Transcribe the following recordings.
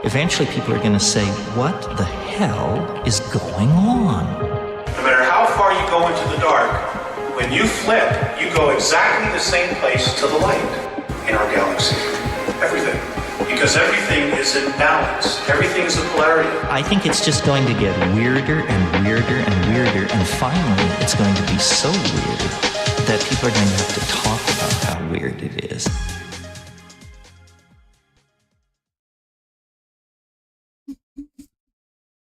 eventually people are going to say, what the hell is going on? No matter how far you go into the dark, when you flip, you go exactly the same place to the light in our galaxy. Everything. Because everything is in balance. Everything is a polarity. I think it's just going to get weirder and weirder and weirder, and finally it's going to be so weird that people are going to have to talk about how weird it is.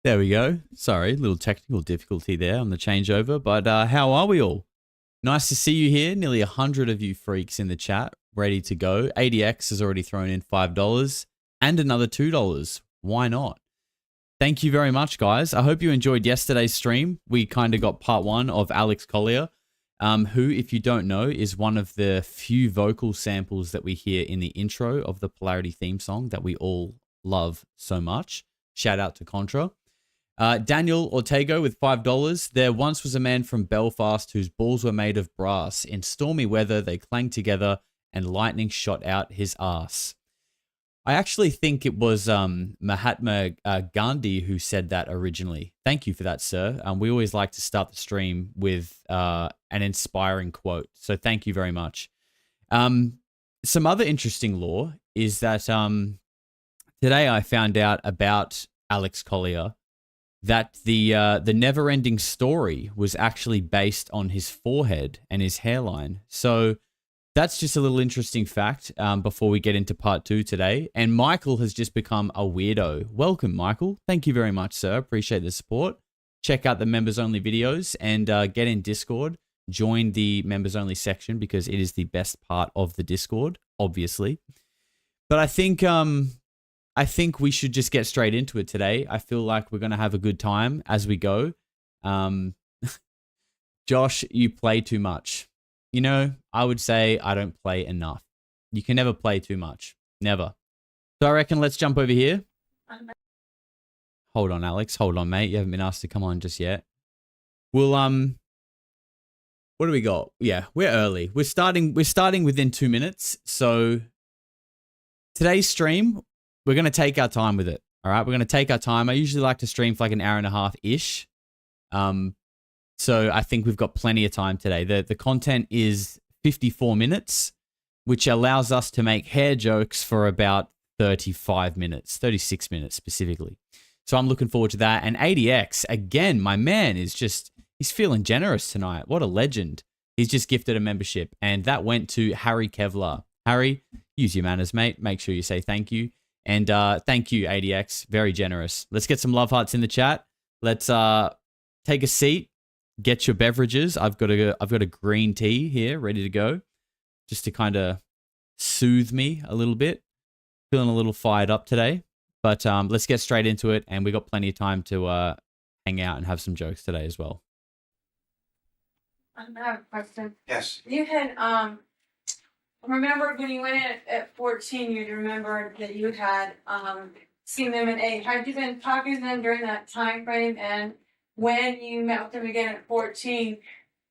There we go. Sorry, a little technical difficulty there on the changeover, but how are we all? Nice to see you here. Nearly 100 of you freaks in the chat, ready to go. ADX has already thrown in $5 and another $2. Why not? Thank you very much, guys. I hope you enjoyed yesterday's stream. We kind of got part one of Alex Collier, who, if you don't know, is one of the few vocal samples that we hear in the intro of the Polarity theme song that we all love so much. Shout out to Contra. Daniel Ortego with $5. There once was a man from Belfast whose balls were made of brass. In stormy weather, they clanged together and lightning shot out his ass. I actually think it was Mahatma Gandhi who said that originally. Thank you for that, sir. We always like to start the stream with an inspiring quote. So thank you very much. Some other interesting lore is that today I found out about Alex Collier that the never-ending story was actually based on his forehead and his hairline. So that's just a little interesting fact before we get into part two today. And Michael has just become a weirdo. Welcome, Michael. Thank you very much, sir. Appreciate the support. Check out the members-only videos and get in Discord. Join the members-only section because it is the best part of the Discord, obviously. But I think we should just get straight into it today. I feel like we're going to have a good time as we go. Josh, you play too much. You know, I would say I don't play enough. You can never play too much. Never. So I reckon let's jump over here. Hold on, Alex. Hold on, mate. You haven't been asked to come on just yet. We'll, what do we got? Yeah, we're early. We're starting within 2 minutes. So today's stream, we're going to take our time with it. All right. We're going to take our time. I usually like to stream for like an hour and a half ish. So I think we've got plenty of time today. The content is 54 minutes, which allows us to make hair jokes for about 35 minutes, 36 minutes specifically. So I'm looking forward to that. And ADX, again, my man is just, he's feeling generous tonight. What a legend. He's just gifted a membership. And that went to Harry Kevlar. Harry, use your manners, mate. Make sure you say thank you. And thank you, ADX. Very generous. Let's get some love hearts in the chat. Let's take a seat. Get your beverages. I've got a green tea here ready to go, just to kind of soothe me a little bit. Feeling a little fired up today, but let's get straight into it. And we got plenty of time to hang out and have some jokes today as well. I have a question. Yes. You had remember when you went in at 14, you'd remember that you had seen them at 8. Had you been talking to them during that time frame? And when you met with them again at 14,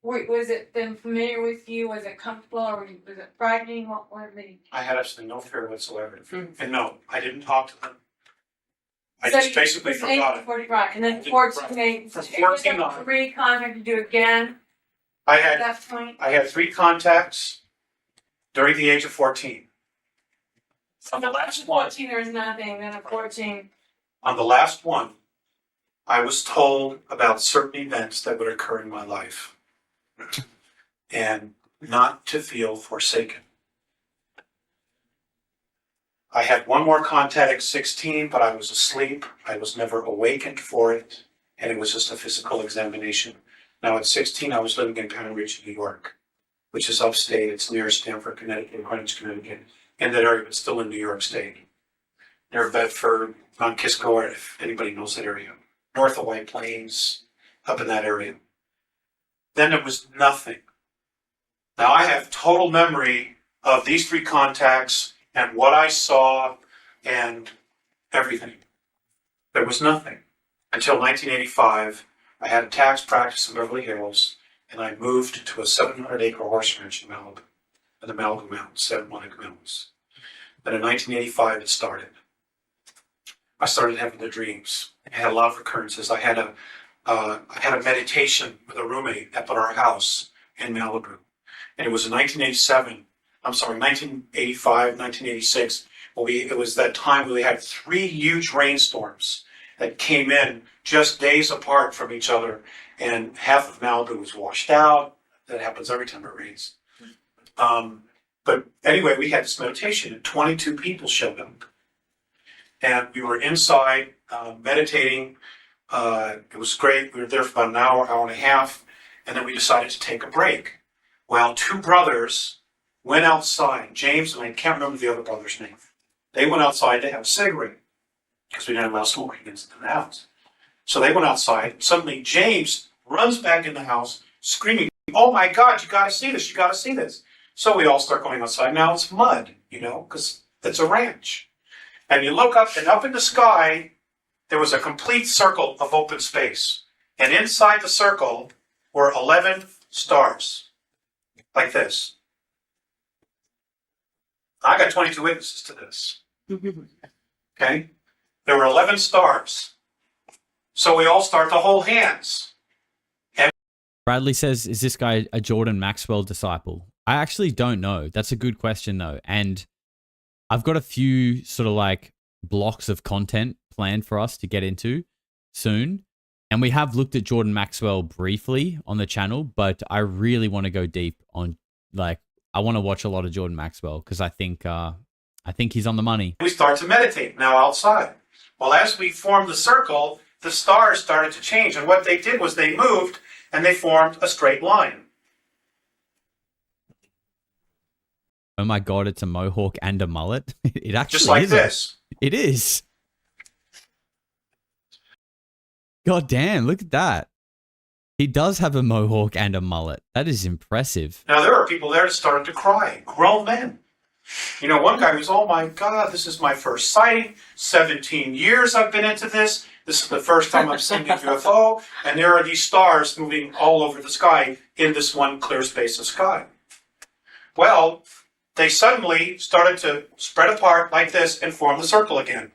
was it them familiar with you? Was it comfortable or was it frightening? What were they? I had absolutely no fear whatsoever. And no, I didn't talk to them. I So just basically forgot it. 40, right. And then From 14, From 14 on. recontacted you again I at had that point? I had 3 contacts during the age of 14. On the last one, 14, there was nothing. Then at 14. on the last one, I was told about certain events that would occur in my life and not to feel forsaken. I had one more contact at 16, but I was asleep. I was never awakened for it, and it was just a physical examination. Now at 16, I was living in Pine Ridge, New York, which is upstate. It's near Stamford, Connecticut, Greenwich, Connecticut, in that area, but still in New York State. Near Bedford, Mount Kisco, if anybody knows that area. North of White Plains, up in that area. Then there was nothing. Now I have total memory of these 3 contacts and what I saw and everything. There was nothing. Until 1985, I had a tax practice in Beverly Hills, and I moved to a 700-acre horse ranch in Malibu, in the Malibu Mountains, 7 Mountains. Then in 1985, it started. I started having the dreams. I had a lot of recurrences. I had a meditation with a roommate up at our house in Malibu. And it was in 1985, 1986. It was that time where we had 3 huge rainstorms that came in just days apart from each other. And half of Malibu was washed out. That happens every time it rains. But anyway, we had this meditation and 22 people showed up. And we were inside meditating. It was great. We were there for about an hour, hour and a half. And then we decided to take a break. Well, 2 brothers went outside. James, and I can't remember the other brother's name. They went outside to have a cigarette because we didn't allow smoking into the house. So they went outside. Suddenly, James runs back in the house screaming, "Oh my God, you got to see this. You got to see this." So we all start going outside. Now it's mud, because it's a ranch. And you look up, and up in the sky, there was a complete circle of open space. And inside the circle were 11 stars, like this. I got 22 witnesses to this. Okay? There were 11 stars. So we all start to hold hands. Bradley says, is this guy a Jordan Maxwell disciple? I actually don't know. That's a good question, though. And I've got a few sort of like blocks of content planned for us to get into soon. And we have looked at Jordan Maxwell briefly on the channel, but I really want to go deep on, like, I want to watch a lot of Jordan Maxwell because I think he's on the money. We start to meditate now outside. Well, as we formed the circle, the stars started to change. And what they did was they moved and they formed a straight line. Oh my God, it's a mohawk and a mullet. It actually just like is. This. It is. God damn, look at that. He does have a mohawk and a mullet. That is impressive. Now, there are people there that started to cry. Grown men. One guy was, "Oh my God, this is my first sighting. 17 years I've been into this. This is the first time I've seen a UFO. And there are these stars moving all over the sky in this one clear space of sky." Well, they suddenly started to spread apart like this and form the circle again.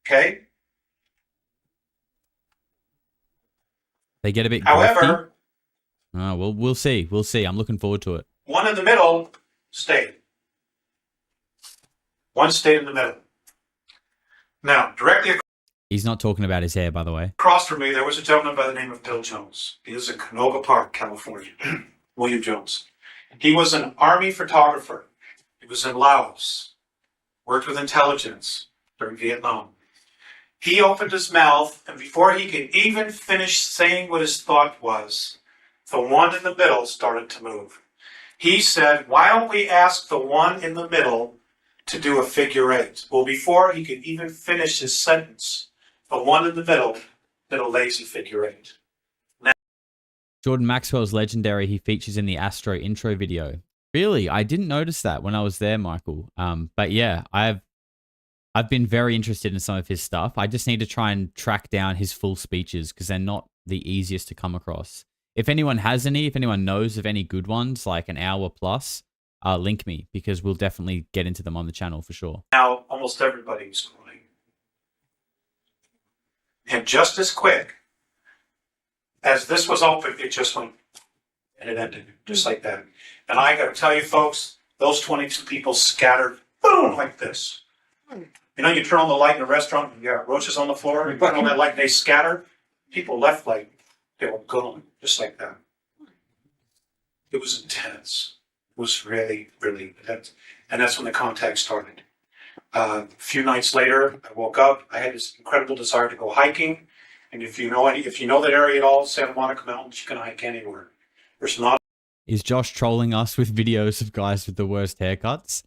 Okay? They get a bit However, oh, well, we'll see. We'll see. I'm looking forward to it. one in the middle stayed. One stayed in the middle. Now, directly He's not talking about his hair, by the way. across from me, there was a gentleman by the name of Bill Jones. He was in Canoga Park, California. William Jones. He was an Army photographer. He was in Laos. Worked with intelligence during Vietnam. He opened his mouth, and before he could even finish saying what his thought was, the one in the middle started to move. He said, "Why don't we ask the one in the middle to do a figure 8?" Well, before he could even finish his sentence, the one in the middle did a lazy figure 8. Jordan Maxwell's legendary. He features in the Astro intro video. Really? I didn't notice that when I was there, Michael. But yeah, I've been very interested in some of his stuff. I just need to try and track down his full speeches because they're not the easiest to come across. If anyone has any, if anyone knows of any good ones, like an hour plus, link me because we'll definitely get into them on the channel for sure. Now, almost everybody was crying. And just as quick as this was open, it just went, and it ended, just like that. And I got to tell you, folks, those 22 people scattered, boom, like this. You turn on the light in a restaurant, and you got roaches on the floor, you put on that light, and they scatter. People left like they were gone, just like that. It was intense. It was really, really intense. And that's when the contact started. A few nights later, I woke up. I had this incredible desire to go hiking. And if you know that area at all, Santa Monica Mountains, you can hike anywhere. There's not. Is Josh trolling us with videos of guys with the worst haircuts?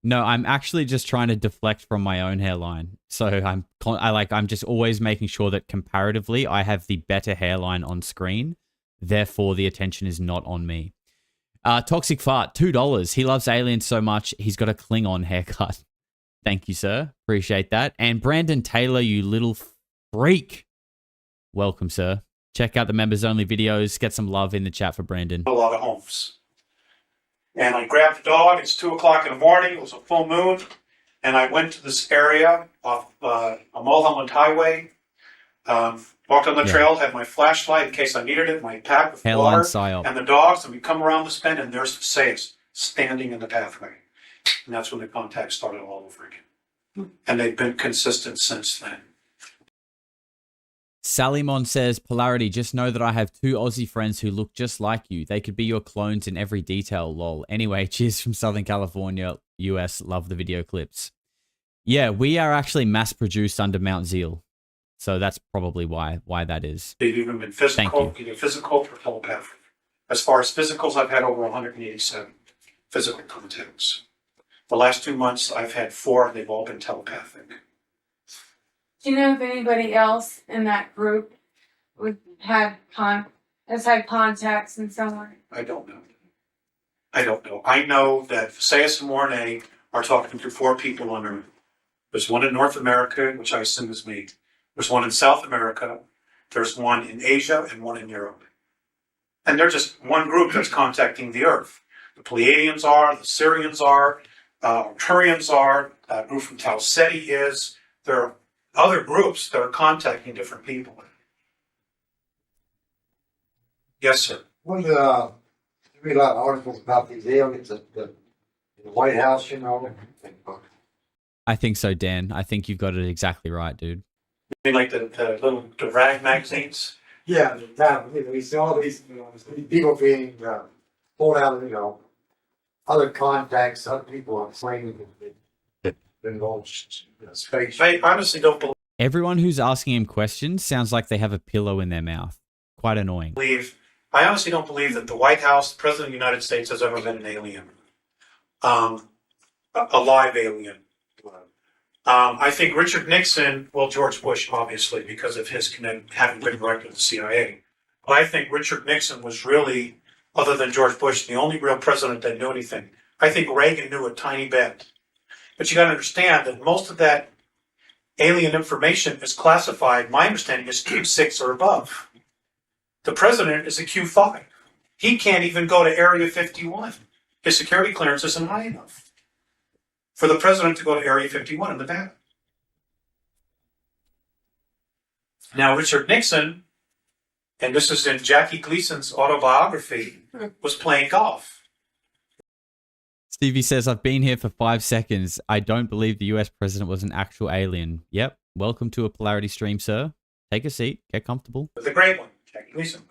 No, I'm actually just trying to deflect from my own hairline. So I'm just always making sure that comparatively I have the better hairline on screen. Therefore, the attention is not on me. Toxic Fart, $2. He loves aliens so much, he's got a Klingon haircut. Thank you, sir. Appreciate that. And Brandon Taylor, you little freak. Welcome, sir. Check out the members only videos. Get some love in the chat for Brandon. A lot of homes. And I grabbed the dog. It's 2:00 in the morning. It was a full moon. And I went to this area off a Mulholland Highway, walked on the trail, had my flashlight in case I needed it, my pack with Hairline water, Psy-Op. and the dogs, and we come around this bend, and there's Sayus standing in the pathway. And that's when the contact started all over again. And they've been consistent since then. Salymon says, Polarity, just know that I have 2 Aussie friends who look just like you. They could be your clones in every detail, lol. Anyway, cheers from Southern California, US. Love the video clips. Yeah, we are actually mass-produced under Mount Zeal. So that's probably why that is. They've even been physical, either physical or telepathic. As far as physicals, I've had over 187 physical contacts. The last 2 months, I've had 4, and they've all been telepathic. Do you know if anybody else in that group has had contacts in some way? I don't know. I know that Sayus and Mornay are talking to 4 people on Earth. There's one in North America, which I assume is me. There's one in South America. There's one in Asia and one in Europe. And they're just one group that's contacting the Earth. The Pleiadians are, the Syrians are, Arcturians are, a group from Tau Ceti is. There are other groups that are contacting different people. Yes, sir. Well, you read a lot of articles about these aliens at the White House, you know. I think so, Dan. I think you've got it exactly right, dude. You mean like the rag magazines? Yeah, we see all these people being pulled out of, other contacts, other people are claiming that they've been launched in space. I honestly don't Everyone who's asking him questions sounds like they have a pillow in their mouth. Quite annoying. I honestly don't believe that the White House, the President of the United States, has ever been an alien. A live alien. I think Richard Nixon, well, George Bush, obviously, because of his having been director of the CIA. But I think Richard Nixon was really, other than George Bush, the only real president that knew anything. I think Reagan knew a tiny bit. But you got to understand that most of that alien information is classified, my understanding is Q6 or above. The president is a Q5. He can't even go to Area 51. His security clearance isn't high enough for the president to go to Area 51 in Nevada. Now, Richard Nixon, and this is in Jackie Gleason's autobiography, was playing golf. Stevie says, I've been here for 5 seconds. I don't believe the US president was an actual alien. Yep. Welcome to a Polarity stream, sir. Take a seat. Get comfortable. The great one, Jackie Gleason.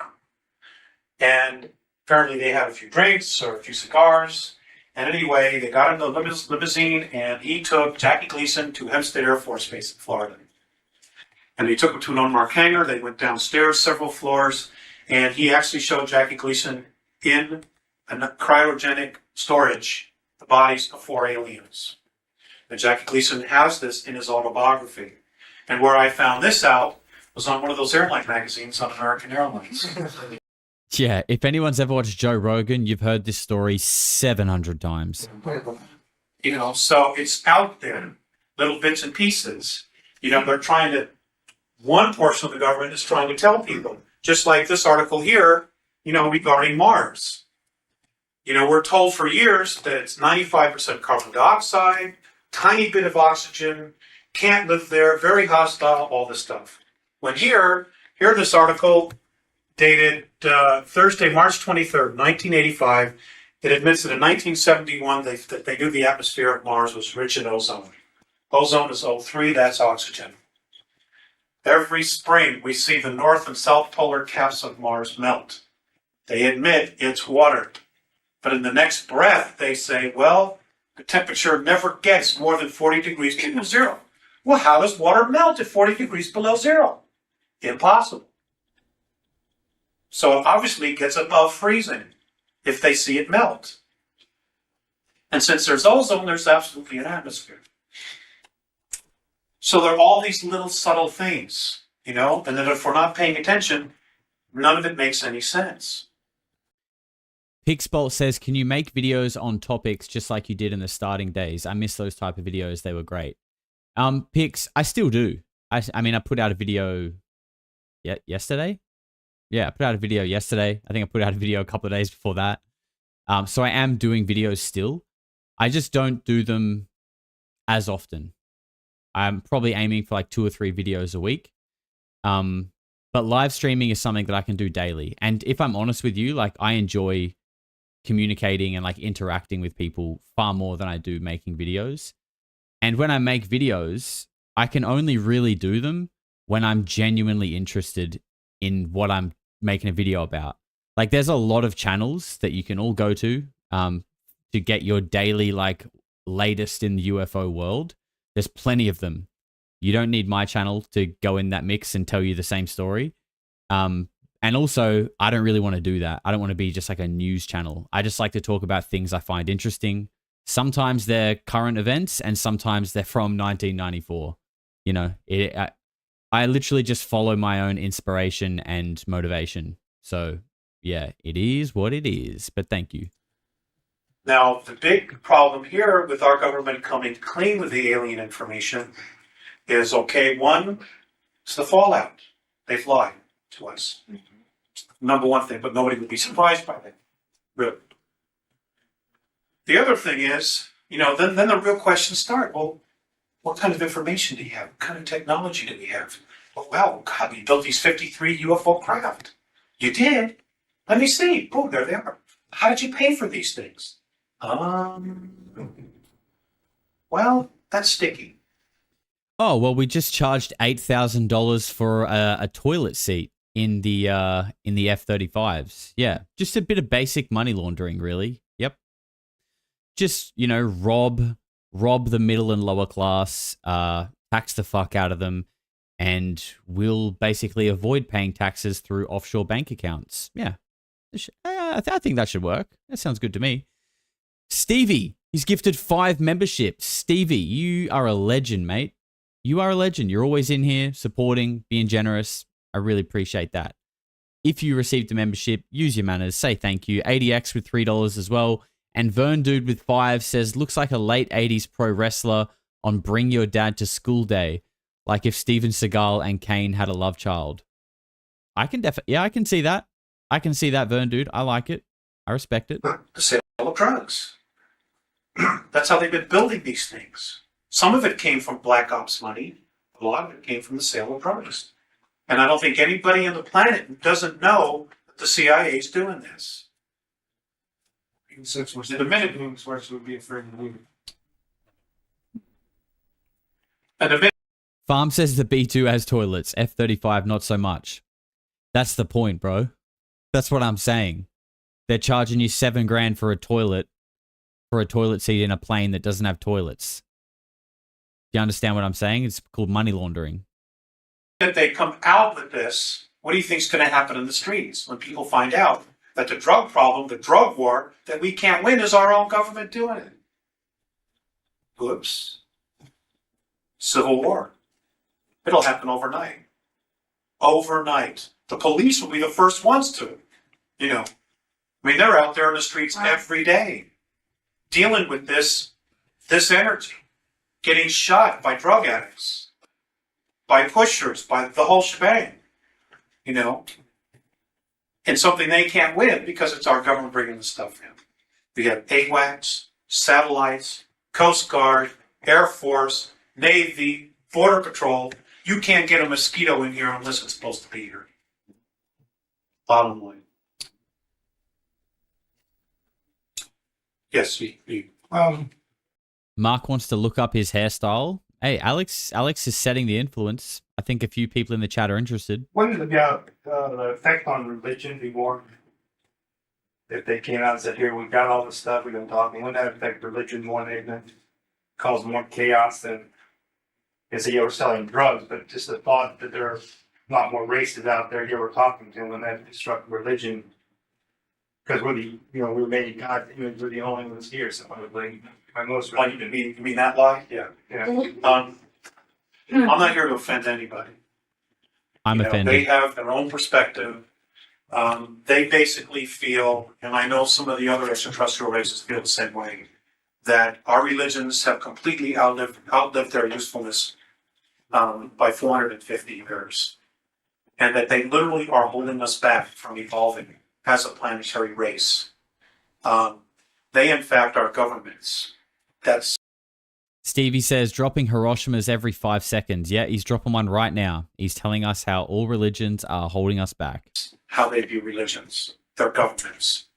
And apparently they had a few drinks or a few cigars. And anyway, they got in the limousine, and he took Jackie Gleason to Hempstead Air Force Base in Florida. And he took him to an unmarked hangar. They went downstairs several floors, and he actually showed Jackie Gleason in a cryogenic storage the bodies of 4 aliens. And Jackie Gleason has this in his autobiography. And where I found this out was on one of those airline magazines on American Airlines. Yeah, if anyone's ever watched Joe Rogan, you've heard this story 700 times. So it's out there, little bits and pieces. They're trying to, one portion of the government is trying to tell people, just like this article here, regarding Mars. We're told for years that it's 95% carbon dioxide, tiny bit of oxygen, can't live there, very hostile, all this stuff. When here this article, dated Thursday, March 23rd, 1985, it admits that in 1971 they knew the atmosphere of Mars was rich in ozone. Ozone is O3, that's oxygen. Every spring we see the north and south polar caps of Mars melt. They admit it's water. But in the next breath they say, well, the temperature never gets more than 40 degrees below zero. Well, how does water melt at 40 degrees below zero? Impossible. So it obviously gets above freezing if they see it melt. And since there's ozone, there's absolutely an atmosphere. So there are all these little subtle things, and then if we're not paying attention, none of it makes any sense. Pixbolt says, can you make videos on topics just like you did in the starting days? I miss those type of videos. They were great. Pix, I still do. I put out a video yesterday. Yeah, I put out a video yesterday. I think I put out a video a couple of days before that. So I am doing videos still. I just don't do them as often. I'm probably aiming for like 2 or 3 videos a week. But live streaming is something that I can do daily. And if I'm honest with you, like I enjoy communicating and like interacting with people far more than I do making videos. And when I make videos, I can only really do them when I'm genuinely interested in what I'm making a video about. Like there's a lot of channels that you can all go to get your daily like latest in the UFO world. There's plenty of them. You don't need my channel to go in that mix and tell you the same story. And also, I don't really want to do that. I don't want to be just like a news channel. I just like to talk about things I find interesting. Sometimes they're current events and sometimes they're from 1994. You know, I literally just follow my own inspiration and motivation. So, yeah, it is what it is. But thank you. Now, the big problem here with our government coming clean with the alien information is, okay, one, it's the fallout. They've lied to us. Number one thing, but nobody would be surprised by that. Really. The other thing is, you know, then the real questions start. Well, what kind of information do you have? What kind of technology do we have? Well, God, you built these 53 UFO craft. You did? Let me see. Oh, there they are. How did you pay for these things? Well, that's sticky. Oh, well, we just charged $8,000 for a toilet seat in the F-35s. Yeah, just a bit of basic money laundering, really. Yep. Just, you know, rob the middle and lower class, tax the fuck out of them, and we'll basically avoid paying taxes through offshore bank accounts. Yeah. I think that should work. That sounds good to me. Stevie, he's gifted 5 memberships. Stevie, you are a legend, mate. You are a legend. You're always in here supporting, being generous. I really appreciate that. If you received a membership, use your manners. Say thank you. ADX with $3 as well. And Vern Dude with 5 says, looks like a late 80s pro wrestler on Bring Your Dad to School Day. Like if Steven Seagal and Kane had a love child. I can I can see that. I can see that, Vern Dude. I like it. I respect it. The sale of drugs. That's how they've been building these things. Some of it came from Black Ops money. A lot of it came from the sale of drugs. And I don't think anybody on the planet doesn't know that the CIA is doing this. Since we're In a minute. would be afraid to leave. And a minute. Farm says the B2 has toilets. F-35 not so much. That's the point, bro. That's what I'm saying. They're charging you $7,000 for a toilet seat in a plane that doesn't have toilets. Do you understand what I'm saying? It's called money laundering. If they come out with this, what do you think is going to happen in the streets when people find out that the drug problem, the drug war that we can't win is our own government doing it? Whoops. Civil war. It'll happen overnight. Overnight. The police will be the first ones to, you know. I mean, they're out there in the streets every day dealing with this energy, getting shot by drug addicts, by pushers, by the whole shebang, you know. And something they can't win because it's our government bringing the stuff in. We have AWACS, satellites, Coast Guard, Air Force, Navy, Border Patrol. You can't get a mosquito in here unless it's supposed to be here. Bottom line. Yes, Mark wants to look up his hairstyle. Hey, Alex is setting the influence. I think a few people in the chat are interested. What is the effect on religion before? If they came out and said, here, we've got all this stuff we've been talking, wouldn't that affect religion more than anything? Cause more chaos than, as you were selling drugs, but just the thought that there are a lot more races out there you were talking to, and that disrupt religion. Because we're made God's image, we're the only ones here, supposedly. By most Oh, you mean that lie? Yeah. yeah. I'm not here to offend anybody. I'm offended. They have their own perspective. They basically feel, and I know some of the other extraterrestrial races feel the same way, that our religions have completely outlived their usefulness by 450 years. And that they literally are holding us back from evolving as a planetary race. They, in fact, are governments. That's Stevie says, dropping Hiroshimas every 5 seconds. Yeah, he's dropping one right now. He's telling us how all religions are holding us back. How they view religions, their governments.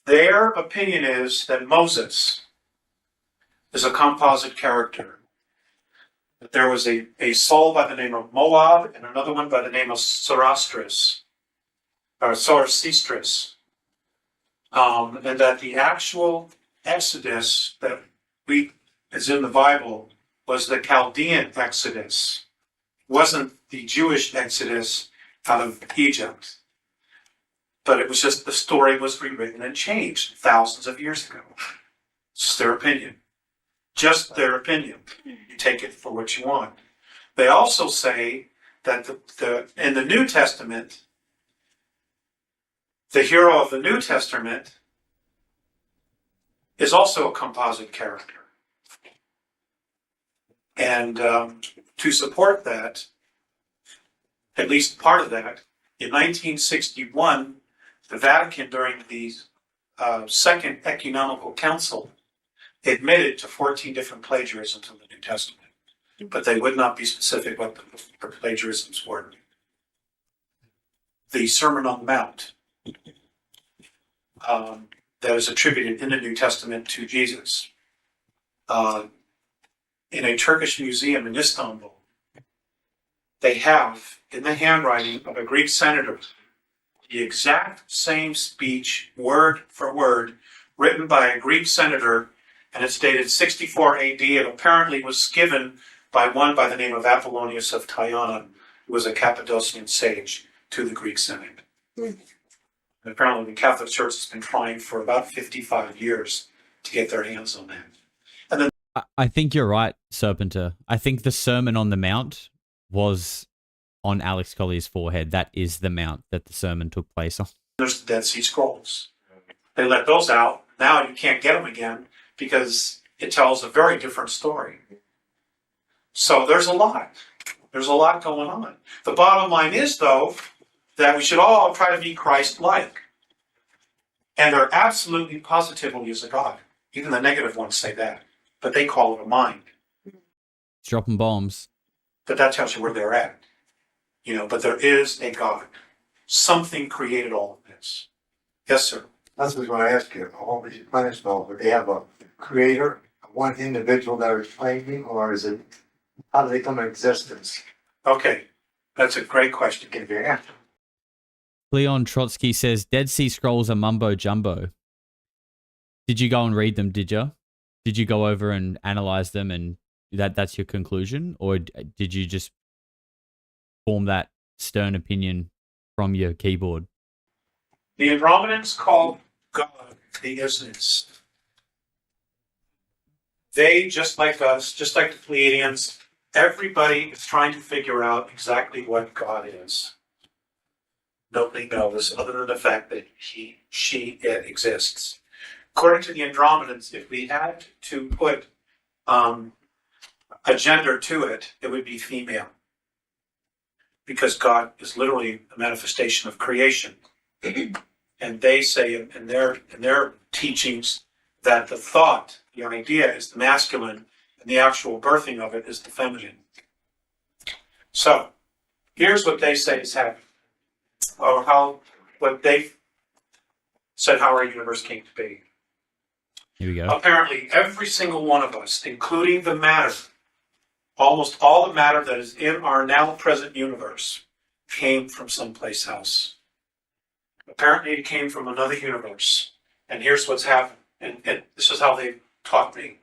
Their opinion is that Moses is a composite character. That there was a soul by the name of Moab and another one by the name of Zoroastrius, or Zoroastris. And that the actual Exodus that is in the Bible was the Chaldean Exodus, wasn't the Jewish Exodus out of Egypt. But it was just the story was rewritten and changed thousands of years ago. It's just their opinion. Just their opinion. You take it for what you want. They also say that in the New Testament, the hero of the New Testament is also a composite character. And to support that, at least part of that, in 1961, the Vatican, during the Second Ecumenical Council, admitted to 14 different plagiarisms in the New Testament. But they would not be specific what the plagiarisms were. The Sermon on the Mount, that is attributed in the New Testament to Jesus. In a Turkish museum in Istanbul, they have, in the handwriting of a Greek senator, the exact same speech, word for word, written by a Greek senator, and it's dated 64 AD, and apparently was given by one by the name of Apollonius of Tyana, who was a Cappadocian sage, to the Greek Senate. And apparently the Catholic Church has been trying for about 55 years to get their hands on that. And then I think you're right, Serpenter. I think the Sermon on the Mount was on Alex Collier's forehead. That is the mount that the sermon took place on. there's the Dead Sea Scrolls. They let those out. Now you can't get them again because it tells a very different story. So there's a lot. There's a lot going on. The bottom line is, though, that we should all try to be Christ-like. And there absolutely positively is a God. Even the negative ones say that. But they call it a mind. Dropping bombs. But that tells you where they're at. You know, but there is a God. Something created all of this. Yes, sir. That's what I was going to ask you. All these planets, though, but they have a creator, one individual that is claiming, or is it, how do they come into existence? Okay. That's a great question. Give you an answer. Leon Trotsky says Dead Sea Scrolls are mumbo jumbo. Did you go and read them, did you? Did you go over and analyze them and that's your conclusion? Or did you just form that stern opinion from your keyboard? The Andromedans call God the Isness. They, just like us, just like the Pleiadians, everybody is trying to figure out exactly what God is. Nobody knows other than the fact that it exists. According to the Andromedans, if we had to put a gender to it, it would be female. Because God is literally a manifestation of creation. And they say in their teachings that the thought, the idea is the masculine, and the actual birthing of it is the feminine. So, here's what they say is happening. Or what they said how our universe came to be. Here we go. Apparently, every single one of us, including the matter, almost all the matter that is in our now present universe, came from someplace else. Apparently, it came from another universe. And here's what's happened. And this is how they taught me.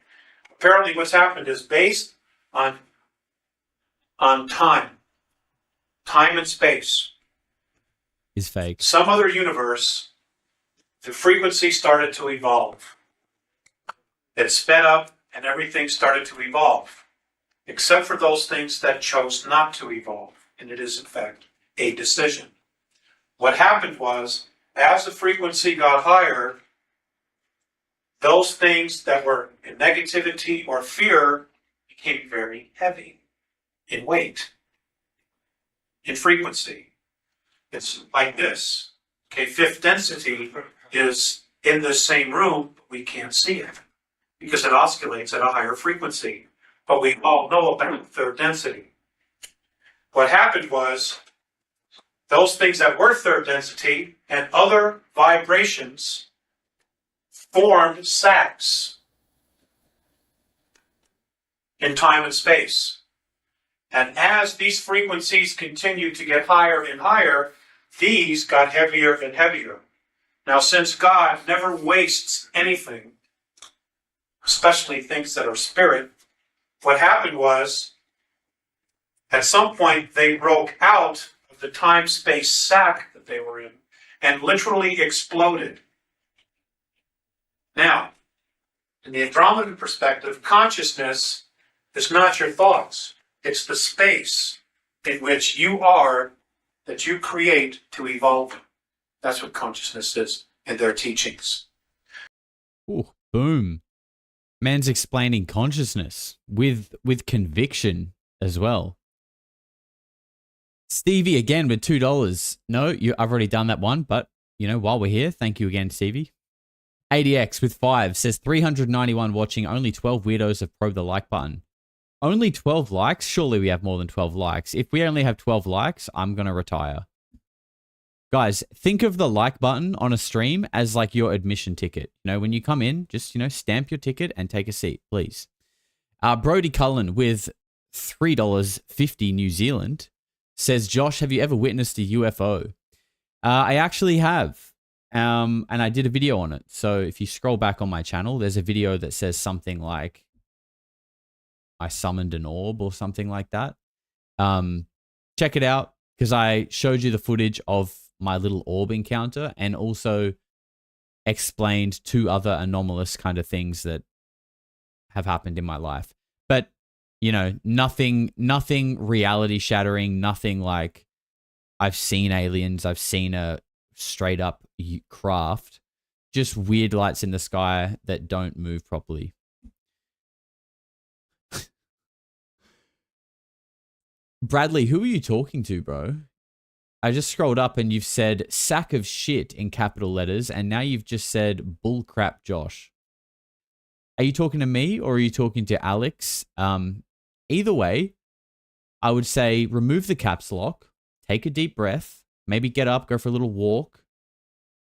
Apparently, what's happened is based on time and space. Is fake. Some other universe, the frequency started to evolve. It sped up and everything started to evolve. Except for those things that chose not to evolve. And it is, in fact, a decision. What happened was, as the frequency got higher, those things that were in negativity or fear became very heavy in weight, in frequency. It's like this. Okay, fifth density is in the same room, but we can't see it because it oscillates at a higher frequency. But we all know about third density. What happened was those things that were third density and other vibrations formed sacs in time and space. And as these frequencies continued to get higher and higher, these got heavier and heavier. Now, since God never wastes anything, especially things that are spirit, what happened was, at some point, they broke out of the time-space sac that they were in and literally exploded. Now, in the Andromedan perspective, consciousness is not your thoughts. It's the space in which you are that you create to evolve. That's what consciousness is in their teachings. Ooh, boom. Man's explaining consciousness with conviction as well. Stevie again with $2. No, I've already done that one, but while we're here, thank you again, Stevie. ADX with 5 says 391 watching, only 12 weirdos have probed the like button. Only 12 likes? Surely we have more than 12 likes. If we only have 12 likes, I'm going to retire. Guys, think of the like button on a stream as like your admission ticket. When you come in, just, stamp your ticket and take a seat, please. Brody Cullen with $3.50 New Zealand says, Josh, have you ever witnessed a UFO? I actually have. And I did a video on it. So if you scroll back on my channel, there's a video that says something like, I summoned an orb or something like that. Check it out because I showed you the footage of my little orb encounter and also explained 2 other anomalous kind of things that have happened in my life. But, nothing reality shattering, nothing like I've seen aliens, I've seen a straight up craft, just weird lights in the sky that don't move properly. Bradley, who are you talking to, bro? I just scrolled up and you've said sack of shit in capital letters, and now you've just said bullcrap Josh. Are you talking to me or are you talking to Alex? Either way, I would say remove the caps lock, take a deep breath, maybe get up, go for a little walk,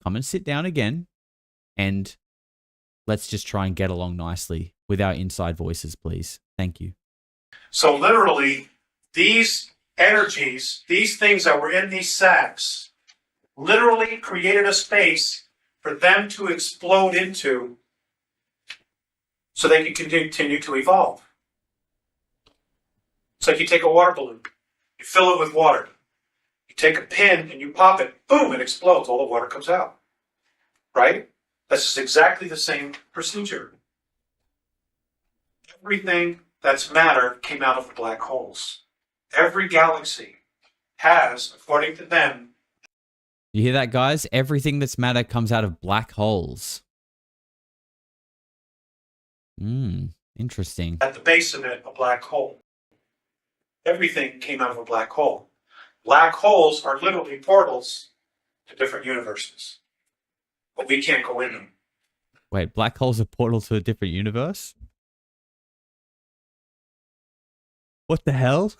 come and sit down again, and let's just try and get along nicely with our inside voices, please. Thank you. So literally, these energies, these things that were in these sacs, literally created a space for them to explode into so they can continue to evolve. It's like you take a water balloon, you fill it with water, you take a pin and you pop it, boom, it explodes, all the water comes out. Right? That's exactly the same procedure. Everything that's matter came out of black holes. Every galaxy has, according to them... You hear that, guys? Everything that's matter comes out of black holes. Interesting. At the base of it, a black hole. Everything came out of a black hole. Black holes are literally portals to different universes. But we can't go in them. Wait, black holes are portal to a different universe? What the hell?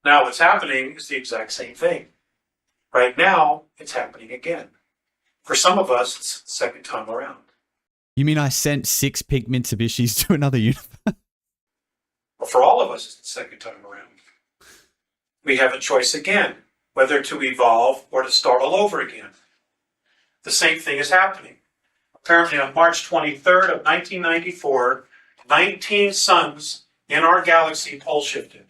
Now what's happening is the exact same thing. Right now, it's happening again. For some of us, it's the second time around. You mean I sent 6 pink Mitsubishis to another universe? Well, for all of us, it's the second time around. We have a choice again, whether to evolve or to start all over again. The same thing is happening. Apparently on March 23rd of 1994, 19 suns in our galaxy pole shifted,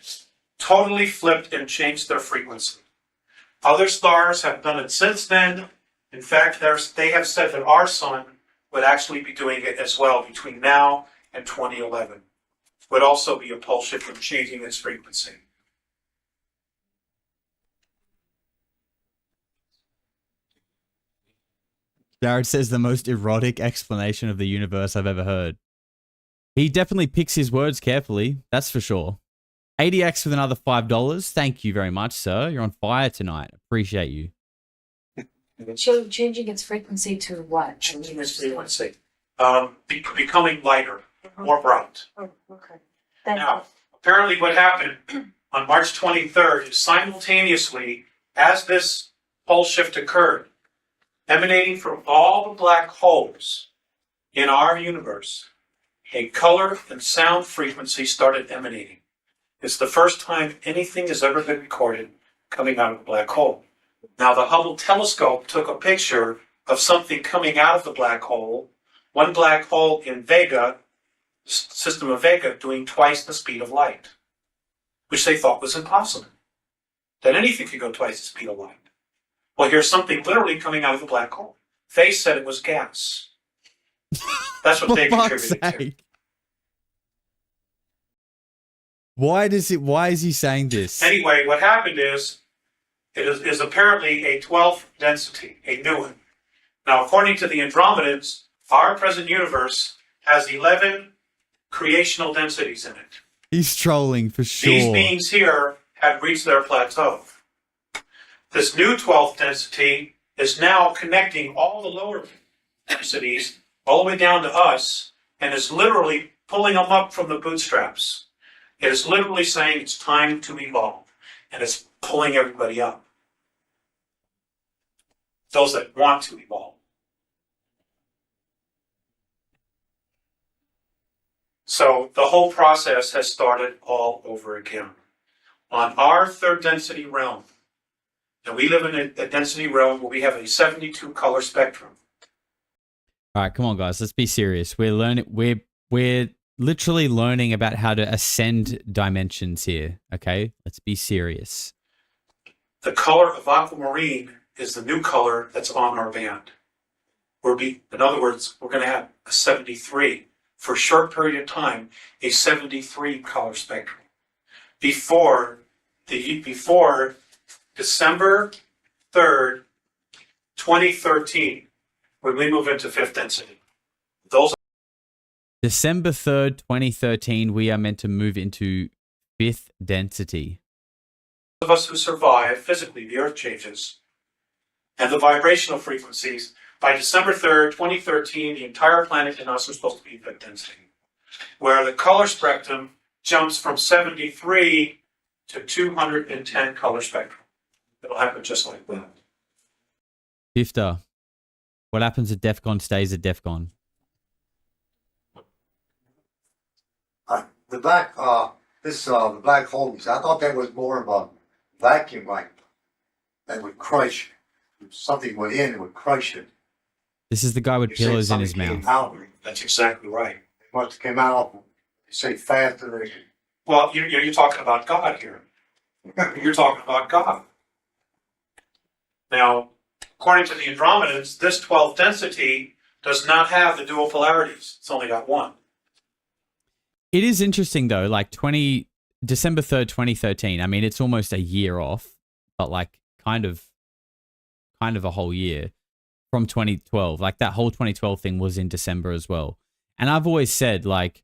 totally flipped and changed their frequency. Other stars have done it since then. In fact, they have said that our sun would actually be doing it as well between now and 2011. Would also be a pole shift and changing its frequency. Jared says the most erotic explanation of the universe I've ever heard. He definitely picks his words carefully, that's for sure. ADX with another $5. Thank you very much, sir. You're on fire tonight. Appreciate you. So changing its frequency to what? Changing its frequency, becoming lighter, more bright. Oh, okay. Now, apparently what happened on March 23rd is simultaneously, as this pole shift occurred, emanating from all the black holes in our universe, a color and sound frequency started emanating. It's the first time anything has ever been recorded coming out of a black hole. Now, the Hubble telescope took a picture of something coming out of the black hole, one black hole in Vega, system of Vega, doing twice the speed of light, which they thought was impossible, that anything could go twice the speed of light. Well, here's something literally coming out of the black hole. They said it was gas. That's what they contributed to. Why is he saying this? Anyway, what happened is, it is apparently a 12th density, a new one. Now, according to the Andromedans, our present universe has 11 creational densities in it. He's trolling for sure. These beings here had reached their plateau. This new 12th density is now connecting all the lower densities all the way down to us and is literally pulling them up from the bootstraps. It is literally saying it's time to evolve, and it's pulling everybody up. Those that want to evolve. So the whole process has started all over again. On our third density realm, and we live in a density realm where we have a 72 color spectrum. All right, come on, guys. Let's be serious. We're literally learning about how to ascend dimensions here. Okay, let's be serious. The color of aquamarine is the new color that's on our band. In other words, we're going to have a 73 for a short period of time, a 73 color spectrum. Before December 3rd, 2013, when we move into fifth density. December 3rd, 2013, we are meant to move into fifth density. Those of us who survive, physically, the Earth changes, and the vibrational frequencies, by December 3rd, 2013, the entire planet and us are supposed to be in fifth density, where the color spectrum jumps from 73 to 210 color spectrum. It'll happen just like that. Fifter, what happens at DEF CON stays at DEF CON. The black holes, I thought that was more of a vacuum, like, that would crush, something went in and would crush it. This is the guy with You said pillows in his something mouth. came out. That's exactly right. It must have came out, you say faster than Well, you're talking about God here. You're talking about God. Now, according to the Andromedans, this 12th density does not have the dual polarities. It's only got one. It is interesting though, like December 3rd, 2013. I mean, it's almost a year off, but like kind of a whole year from 2012. Like that whole 2012 thing was in December as well. And I've always said like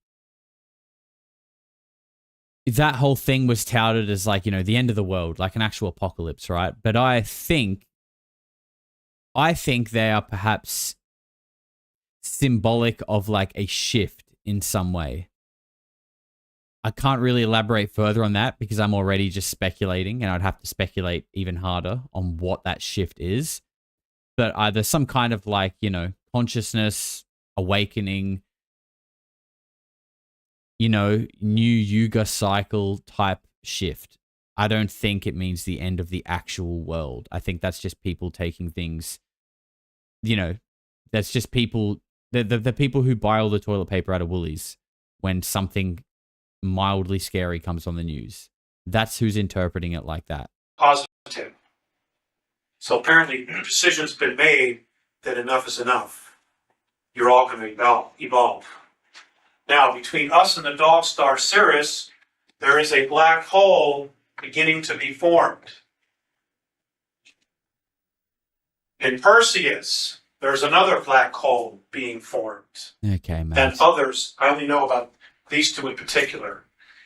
that whole thing was touted as like, the end of the world, like an actual apocalypse, right? But I think they are perhaps symbolic of like a shift in some way. I can't really elaborate further on that because I'm already just speculating, and I'd have to speculate even harder on what that shift is. But either some kind of like, consciousness awakening, new Yuga cycle type shift. I don't think it means the end of the actual world. I think that's just people taking things, that's just people, the people who buy all the toilet paper out of Woolies when something mildly scary comes on the news. That's who's interpreting it like that. Positive. So apparently the decision's been made that enough is enough. You're all going to evolve. Now, between us and the dog star Sirius, there is a black hole beginning to be formed. In Perseus, there's another black hole being formed. Okay, man. And others, I only know about these two in particular.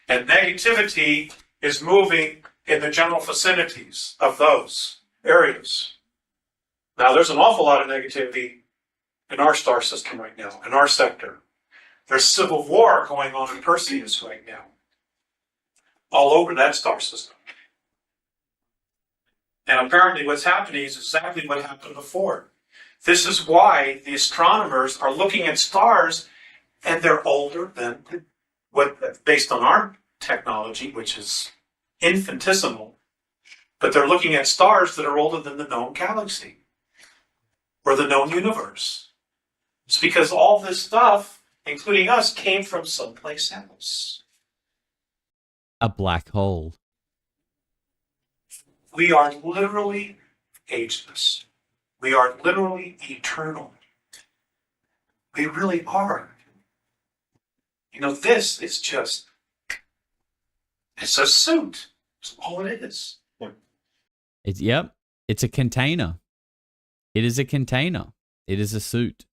And negativity is moving in the general vicinities of those areas. Now, there's an awful lot of negativity in our star system right now, in our sector. There's civil war going on in Perseus right now, all over that star system. And apparently what's happening is exactly what happened before. This is why the astronomers are looking at stars and they're older than what, based on our technology, which is infinitesimal, but they're looking at stars that are older than the known galaxy or the known universe. It's because all this stuff, including us, came from someplace else. A black hole. We are literally ageless. We are literally eternal. We really are. You know, this is just, it's a suit. It's all it is. Yep. It's a container. It is a container. It is a suit.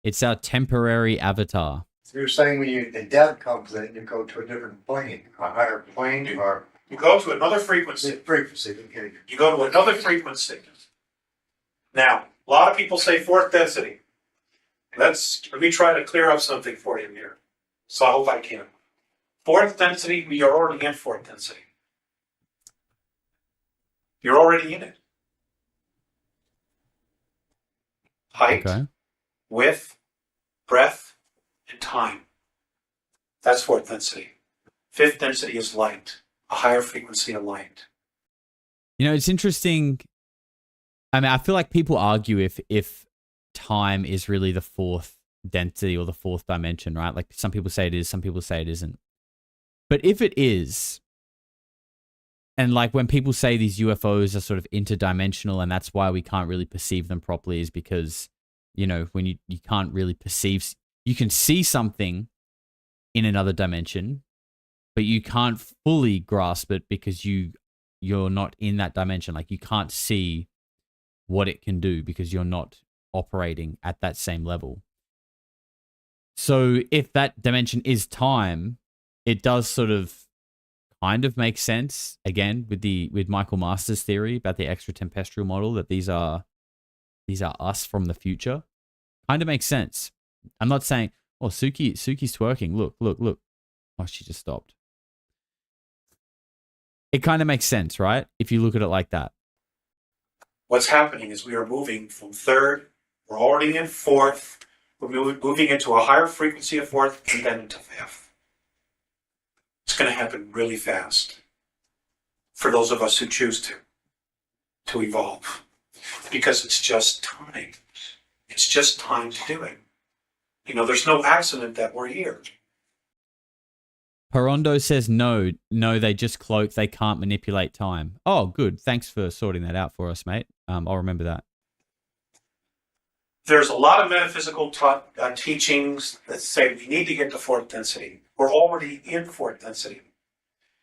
It's our temporary avatar. So you're saying when the death comes in, you go to a different plane, a higher plane, or You go to another frequency. frequency. Okay. You go to another frequency. Now, a lot of people say fourth density. Let me try to clear up something for you here. So I hope I can. Fourth density, we are already in fourth density. You're already in it. Height, Okay. width, breadth, and time. That's fourth density. Fifth density is light, a higher frequency of light. You know, it's interesting. I mean, I feel like people argue if time is really the fourth density or the fourth dimension, right? Like some people say it is, some people say it isn't. But if it is, and like when people say these UFOs are sort of interdimensional and that's why we can't really perceive them properly is because, you know, when you can't really perceive, you can see something in another dimension, but you can't fully grasp it because you're not in that dimension. Like you can't see what it can do because you're not operating at that same level. So if that dimension is time, it does sort of kind of make sense again with Michael Masters' theory about the extra tempestrial model that these are us from the future. Kind of makes sense. I'm not saying, oh, Suki's twerking. Look. Oh, she just stopped. It kind of makes sense, right? If you look at it like that. What's happening is we are moving from third, we're already in fourth, we're moving into a higher frequency of fourth, and then into fifth. It's going to happen really fast for those of us who choose to evolve, because it's just time. It's just time to do it. You know, there's no accident that we're here. Parondo says no, they just cloak. They can't manipulate time. Oh, good. Thanks for sorting that out for us, mate. I'll remember that. There's a lot of metaphysical teachings that say we need to get to fourth density. We're already in fourth density.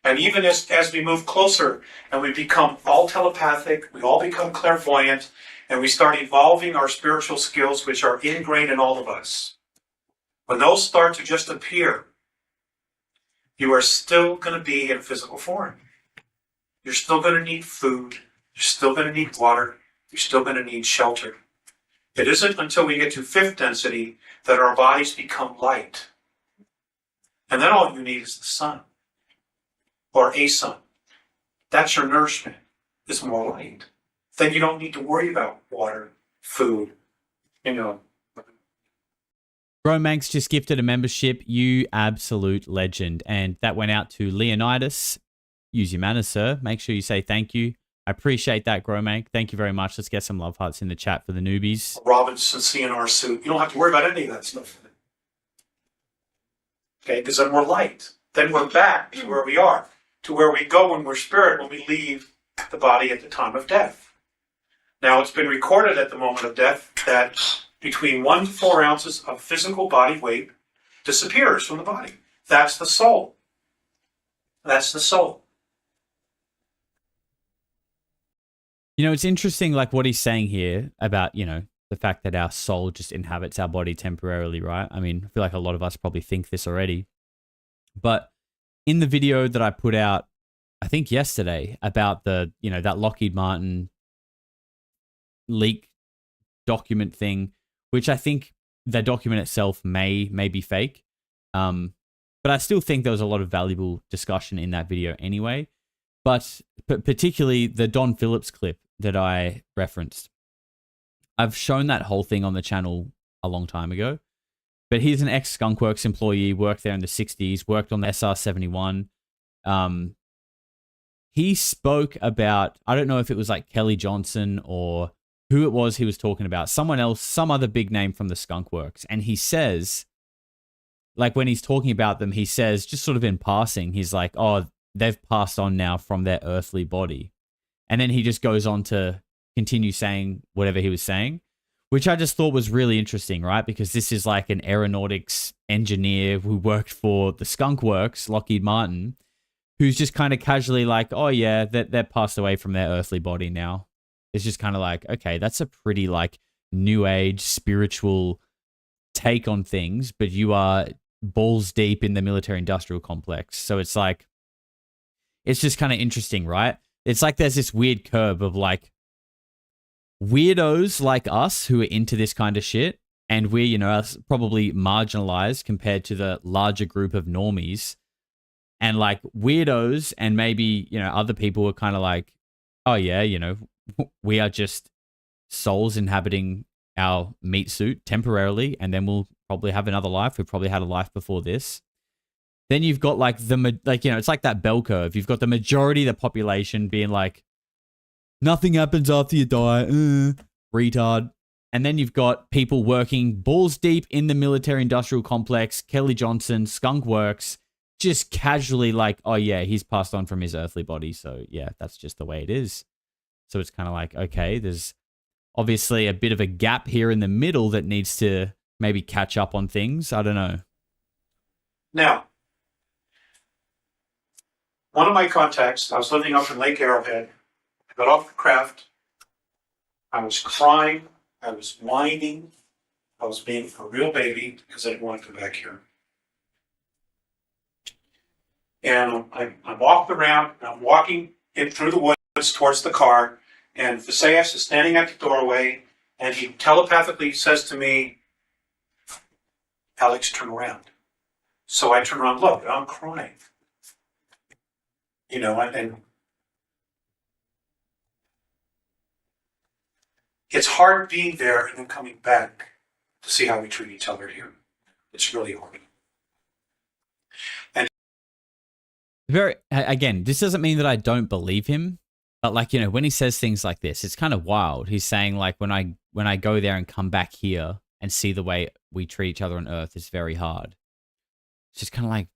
And even as we move closer and we become all telepathic, we all become clairvoyant, and we start evolving our spiritual skills, which are ingrained in all of us. When those start to just appear, you are still going to be in physical form. You're still going to need food. You're still going to need water. You're still going to need shelter. It isn't until we get to fifth density that our bodies become light. And then all you need is the sun. Or a sun. That's your nourishment. It's more light. Then you don't need to worry about water, food, you know. Romanx just gifted a membership. You absolute legend. And that went out to Leonidas. Use your manners, sir. Make sure you say thank you. I appreciate that, Gromank. Thank you very much. Let's get some love hearts in the chat for the newbies. Robinson CNR suit. You don't have to worry about any of that stuff. Okay, because then we're light. Then we're back to where we are. To where we go when we're spirit, when we leave the body at the time of death. Now, it's been recorded at the moment of death that between 1 to 4 ounces of physical body weight disappears from the body. That's the soul. That's the soul. You know, it's interesting, like what he's saying here about, you know, the fact that our soul just inhabits our body temporarily, right? I mean, I feel like a lot of us probably think this already. But in the video that I put out, I think yesterday, about the, you know, that Lockheed Martin leak document thing, which I think the document itself may be fake. But I still think there was a lot of valuable discussion in that video anyway. But particularly the Don Phillips clip that I referenced. I've shown that whole thing on the channel a long time ago. But he's an ex-Skunkworks employee, worked there in the 60s, worked on the SR-71. He spoke about, I don't know if it was like Kelly Johnson or who it was he was talking about, someone else, some other big name from the Skunkworks. And he says, like when he's talking about them, he says, just sort of in passing, he's like, oh, they've passed on now from their earthly body. And then he just goes on to continue saying whatever he was saying, which I just thought was really interesting, right? Because this is like an aeronautics engineer who worked for the Skunkworks, Lockheed Martin, who's just kind of casually like, oh yeah, they're passed away from their earthly body now. It's just kind of like, okay, that's a pretty like new age spiritual take on things, but you are balls deep in the military industrial complex. So it's like, it's just kind of interesting, right? It's like there's this weird curve of like weirdos like us who are into this kind of shit, and we're, you know, probably marginalized compared to the larger group of normies. And like weirdos and maybe, you know, other people are kind of like, oh yeah, you know, we are just souls inhabiting our meat suit temporarily, and then we'll probably have another life. We've probably had a life before this. Then you've got like you know, it's like that bell curve. You've got the majority of the population being like, nothing happens after you die, retard. And then you've got people working balls deep in the military industrial complex, Kelly Johnson, Skunkworks, just casually like, oh yeah, he's passed on from his earthly body. So yeah, that's just the way it is. So it's kind of like, okay, there's obviously a bit of a gap here in the middle that needs to maybe catch up on things. I don't know. Now, one of my contacts, I was living up in Lake Arrowhead. I got off the craft. I was crying. I was whining. I was being a real baby because I didn't want to come back here. And I'm off the ramp. And I'm walking in through the woods towards the car. And Visayas is standing at the doorway. And he telepathically says to me, Alex, turn around. So I turn around, look, I'm crying. You know, and it's hard being there and then coming back to see how we treat each other here. It's really hard. And again, this doesn't mean that I don't believe him, but like, you know, when he says things like this, it's kind of wild. He's saying like, when I go there and come back here and see the way we treat each other on Earth is very hard. It's just kind of like,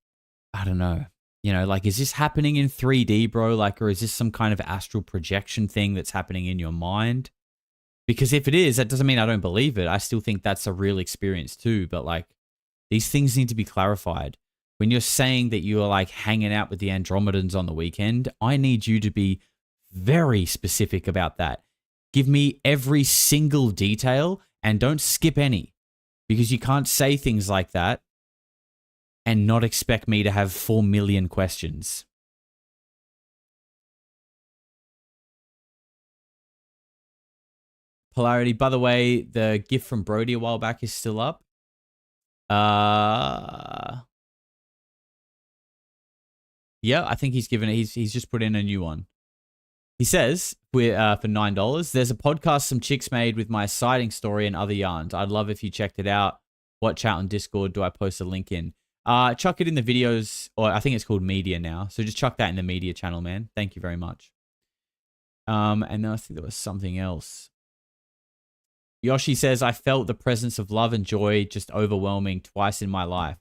I don't know. You know, like, is this happening in 3D, bro? Like, or is this some kind of astral projection thing that's happening in your mind? Because if it is, that doesn't mean I don't believe it. I still think that's a real experience too. But like, these things need to be clarified. When you're saying that you are like hanging out with the Andromedans on the weekend, I need you to be very specific about that. Give me every single detail and don't skip any, because you can't say things like that and not expect me to have 4 million questions. Polarity, by the way, the gift from Brody a while back is still up. Yeah, I think he's given it. He's just put in a new one. He says, we're for $9, there's a podcast some chicks made with my sighting story and other yarns. I'd love if you checked it out. Watch out on Discord. Do I post a link in? Chuck it in the videos, or I think it's called media now. So just chuck that in the media channel, man. Thank you very much. And then I think there was something else. Yoshi says, I felt the presence of love and joy just overwhelming twice in my life.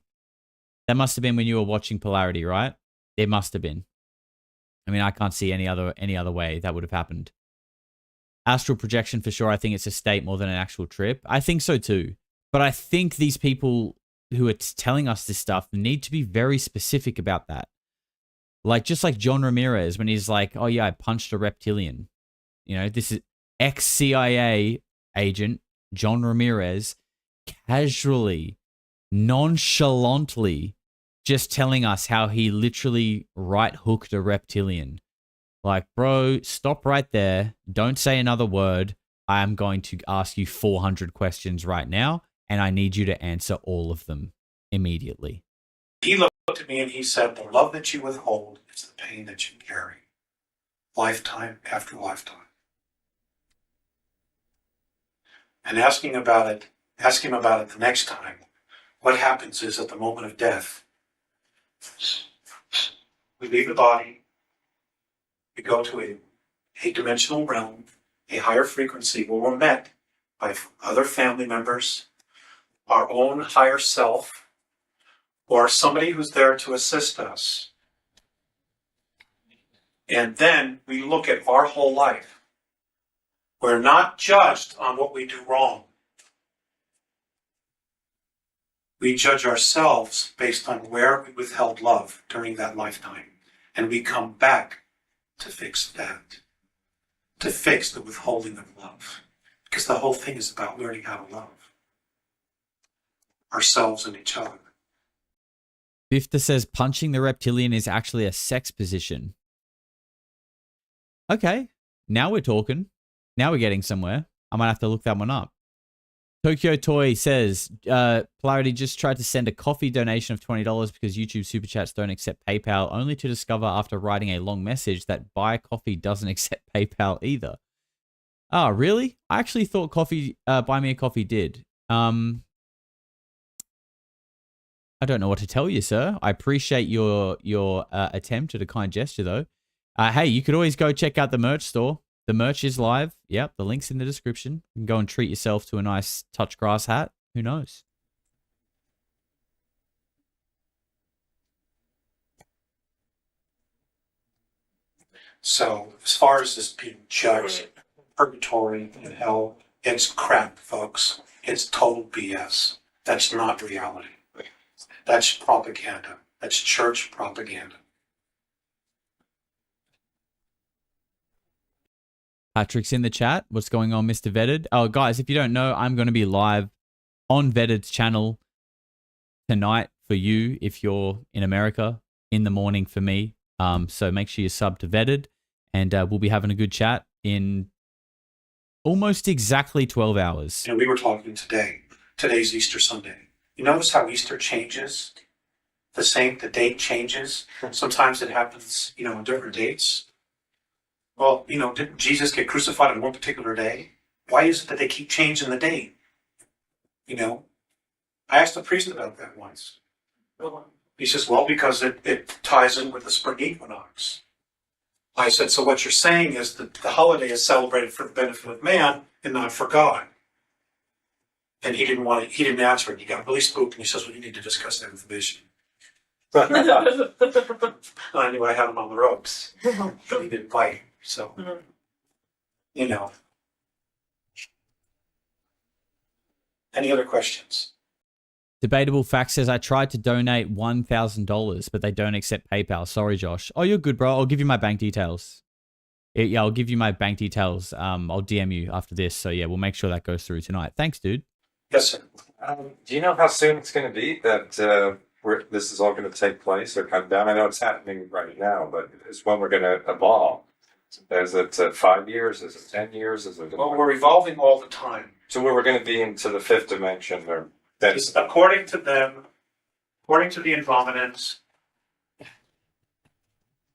That must have been when you were watching Polarity, right? It must have been. I mean, I can't see any other way that would have happened. Astral projection for sure. I think it's a state more than an actual trip. I think so too. But I think these people who are telling us this stuff need to be very specific about that. Like, just like John Ramirez, when he's like, oh yeah, I punched a reptilian. You know, this is ex-CIA agent John Ramirez casually, nonchalantly just telling us how he literally right hooked a reptilian. Like, bro, stop right there. Don't say another word. I am going to ask you 400 questions right now, and I need you to answer all of them immediately. He looked at me and he said, the love that you withhold is the pain that you carry, lifetime after lifetime. And ask him about it the next time. What happens is at the moment of death, we leave the body, we go to a dimensional realm, a higher frequency where we're met by other family members, our own higher self, or somebody who's there to assist us. And then we look at our whole life. We're not judged on what we do wrong. We judge ourselves based on where we withheld love during that lifetime. And we come back to fix that. To fix the withholding of love. Because the whole thing is about learning how to love ourselves and each other. Bifta says punching the reptilian is actually a sex position. Okay, now we're talking. Now we're getting somewhere. I might have to look that one up. Tokyo Toy says, Polarity just tried to send a coffee donation of $20 because YouTube Super Chats don't accept PayPal, only to discover after writing a long message that Buy Coffee doesn't accept PayPal either. Oh, really? I actually thought Buy Me a Coffee did. I don't know what to tell you, sir. I appreciate your attempt at a kind gesture, though. Hey, you could always go check out the merch store. The merch is live. Yep, the link's in the description. You can go and treat yourself to a nice touch grass hat. Who knows? So, as far as this being judged, purgatory and hell, it's crap, folks. It's total BS. That's not reality. That's propaganda. That's church propaganda. Patrick's in the chat. What's going on, Mr. Vetted? Oh, guys, if you don't know, I'm going to be live on Vetted's channel tonight for you if you're in America, in the morning for me. So make sure you sub to Vetted, and we'll be having a good chat in almost exactly 12 hours. And we were talking today. Today's Easter Sunday. You notice how Easter changes? The date changes. Sometimes it happens, on different dates. Well, didn't Jesus get crucified on one particular day? Why is it that they keep changing the date? I asked a priest about that once. He says, well, because it ties in with the spring equinox. I said, so what you're saying is that the holiday is celebrated for the benefit of man and not for God. And he didn't answer it. He got really spooked and he says, well, you need to discuss that with the bishop. I knew I had him on the ropes. But he didn't bite. So, Any other questions? Debatable Fact says, I tried to donate $1,000, but they don't accept PayPal. Sorry, Josh. Oh, you're good, bro. I'll give you my bank details. Yeah, I'll give you my bank details. I'll DM you after this. So, yeah, we'll make sure that goes through tonight. Thanks, dude. Yes, sir. Do you know how soon it's going to be that this is all going to take place or come down? I know it's happening right now, but it's when we're going to evolve. Is it 5 years? Is it 10 years? Is it? Well, we're evolving all the time. So we're going to be into the fifth dimension, or Just according to them, according to the Invominants,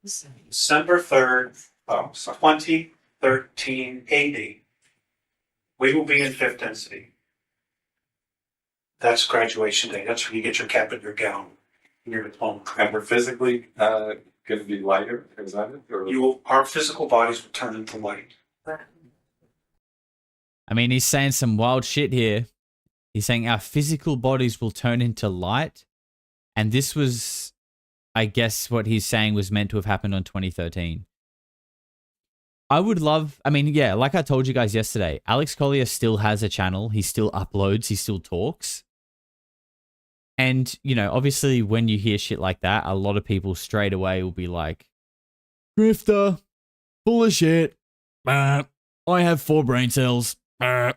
December 3rd, 2013 AD, we will be in fifth density. That's graduation day. That's when you get your cap and your gown and your diploma. and we're physically going to be lighter. Is that it? Or Our physical bodies will turn into light. I mean, he's saying some wild shit here. He's saying our physical bodies will turn into light. And this was, I guess, what he's saying was meant to have happened on 2013. Yeah, like I told you guys yesterday, Alex Collier still has a channel. He still uploads. He still talks. And, obviously when you hear shit like that, a lot of people straight away will be like, grifter, full of shit. I have 4 brain cells. But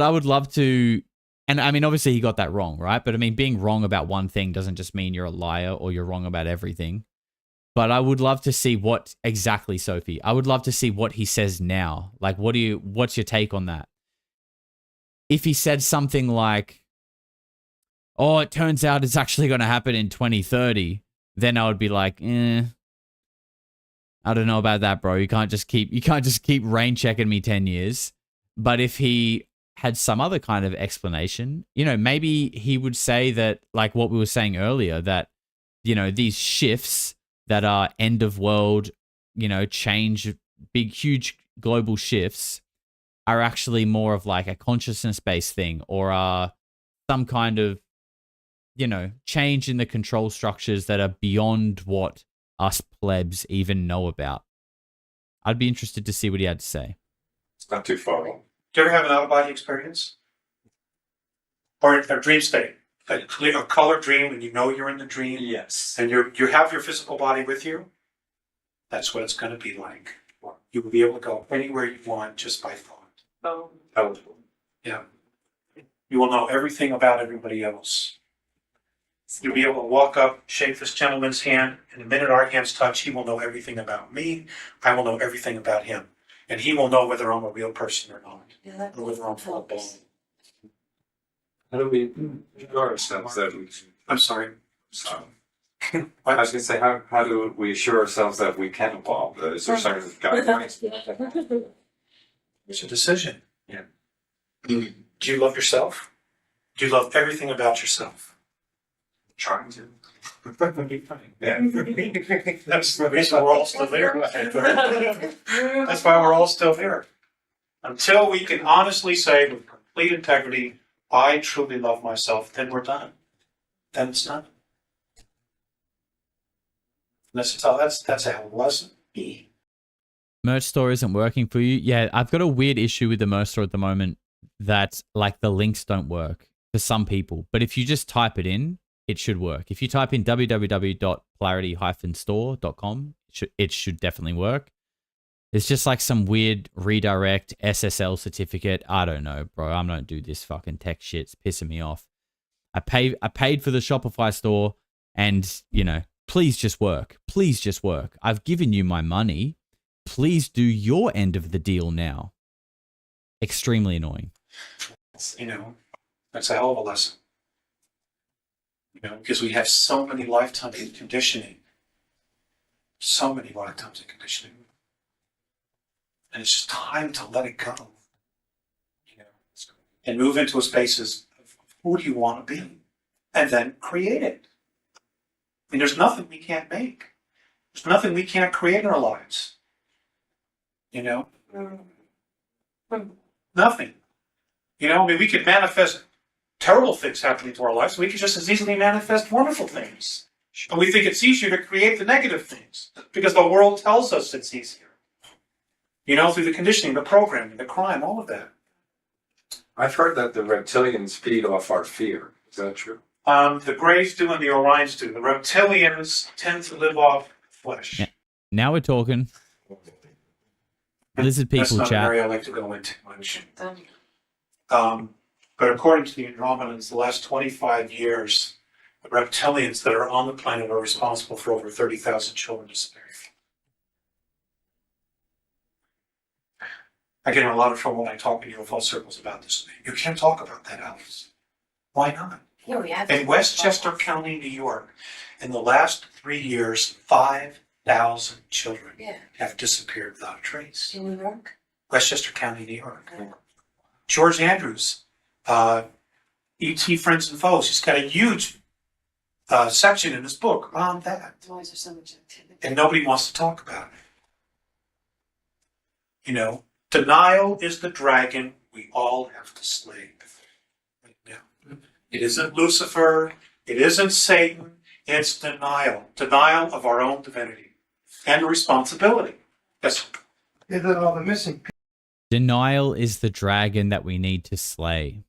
I would love to, and I mean, obviously he got that wrong, right? But I mean, being wrong about one thing doesn't just mean you're a liar or you're wrong about everything. But I would love to see what exactly, Sophie. I would love to see what he says now. Like, what's your take on that? If he said something like, "Oh, it turns out it's actually going to happen in 2030," then I would be like, I don't know about that, bro. You can't just keep rain checking me 10 years. But if he had some other kind of explanation, maybe he would say that, like what we were saying earlier, that, these shifts that are end of world, change, big, huge global shifts are actually more of like a consciousness-based thing, or are some kind of, change in the control structures that are beyond what us plebs even know about. I'd be interested to see what he had to say. It's not too far. Do you ever have an out-of-body experience? Or a dream state? A color dream, and you're in the dream? Yes. And you have your physical body with you? That's what it's going to be like. You will be able to go anywhere you want just by thought. Oh. Yeah. You will know everything about everybody else. You'll be able to walk up, shake this gentleman's hand, and the minute our hands touch, he will know everything about me. I will know everything about him. And he will know whether I'm a real person or not. Yeah, Or whether I'm full of bull. How do we assure ourselves that we... I'm sorry. I was going to say, how do we assure ourselves that we can evolve? Is there certain guidelines? It's a decision. Yeah. Do you love yourself? Do you love everything about yourself? Trying to. Yeah. That's the reason we're all still there. That's why we're all still here. Until we can honestly say with complete integrity, I truly love myself, then we're done. Then it's done. That's a hell of a lesson. Merch store isn't working for you. Yeah, I've got a weird issue with the merch store at the moment that, like, the links don't work for some people. But if you just type it in, it should work. If you type in www.polarity-store.com, it should definitely work. It's just like some weird redirect SSL certificate. I don't know, bro. I don't do this fucking tech shit. It's pissing me off. I paid for the Shopify store, and, please just work. Please just work. I've given you my money. Please do your end of the deal now. Extremely annoying. That's a hell of a lesson. Because we have so many lifetimes of conditioning. So many lifetimes of conditioning. And it's just time to let it go. And move into a space of who do you want to be? And then create it. There's nothing we can't make. There's nothing we can't create in our lives. Nothing. We could manifest terrible things happening to our lives. We could just as easily manifest wonderful things. And we think it's easier to create the negative things because the world tells us it's easier. Through the conditioning, the programming, the crime, all of that. I've heard that the reptilians feed off our fear. Is that true? The Greys do and the Orions do. The reptilians tend to live off flesh. Yeah. Now we're talking. Lizard That's people not chat. an area I like to go into much. But according to the Andromedans, the last 25 years, the reptilians that are on the planet are responsible for over 30,000 children disappearing. I get in a lot of trouble when I talk in UFO circles about this. You can't talk about that, Alex. Why not? Yeah, we have. In Westchester County, New York, in the last 3 years, 5,000 children have disappeared without a trace. In New York? Westchester County, New York. George Andrews, E.T. Friends and Foes, he's got a huge section in his book on that. Why is there so much activity? And nobody wants to talk about it. Denial is the dragon we all have to slay. It isn't Lucifer, it isn't Satan, it's denial. Denial of our own divinity and responsibility. Yes. The missing Denial is the dragon that we need to slay.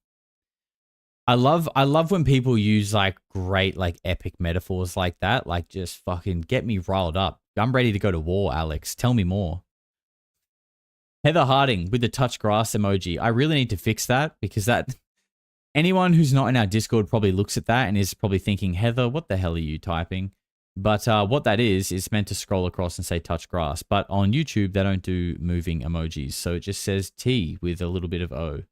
I love when people use like great, like epic metaphors like that. Like, just fucking get me riled up. I'm ready to go to war, Alex. Tell me more. Heather Harding with the touch grass emoji. I really need to fix that, because anyone who's not in our Discord probably looks at that and is probably thinking, Heather, what the hell are you typing? But what that is meant to scroll across and say touch grass. But on YouTube, they don't do moving emojis. So it just says T with a little bit of O.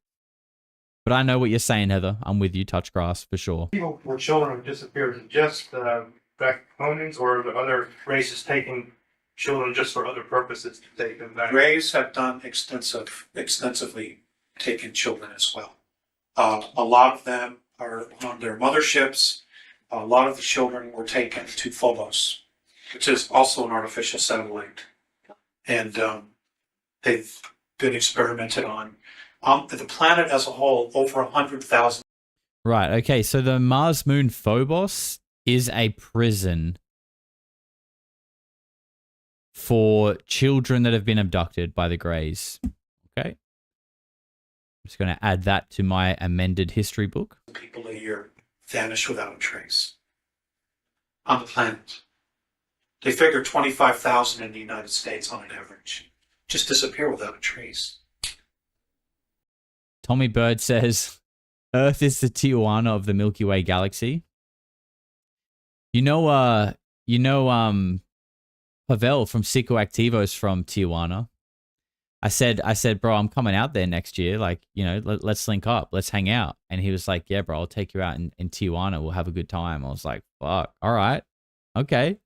But I know what you're saying, Heather. I'm with you. Touch grass for sure. People with children have disappeared, just Draconians or the other races taking children just for other purposes to take them back. Rays have done extensively taken children as well. A lot of them are on their motherships. A lot of the children were taken to Phobos, which is also an artificial satellite. And they've been experimented on. The planet as a whole, over 100,000. Right. Okay. So the Mars moon Phobos is a prison for children that have been abducted by the Greys. Okay. I'm just going to add that to my amended history book. People a year vanish without a trace on the planet. They figure 25,000 in the United States on an average. Just disappear without a trace. Tommy Bird says, Earth is the Tijuana of the Milky Way galaxy. Pavel from Psychoactivo's from Tijuana. I said, bro, I'm coming out there next year. Like, let's link up. Let's hang out. And he was like, yeah, bro, I'll take you out in Tijuana. We'll have a good time. I was like, fuck. All right. Okay. I'm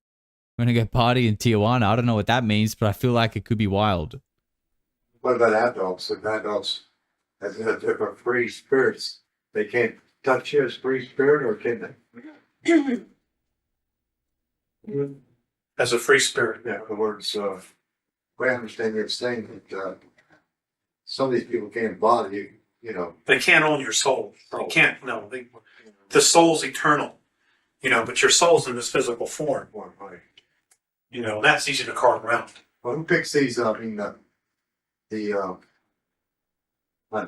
going to go party in Tijuana. I don't know what that means, but I feel like it could be wild. What about adults? If adults have different free spirits, they can't touch you as free spirit, or can they? As a free spirit. Yeah, in other words, I understand you're saying that some of these people can't bother you, They can't own your soul. They can't, no. The soul's eternal, but your soul's in this physical form. Right. That's easy to cart around. Well, who picks these up? I mean, not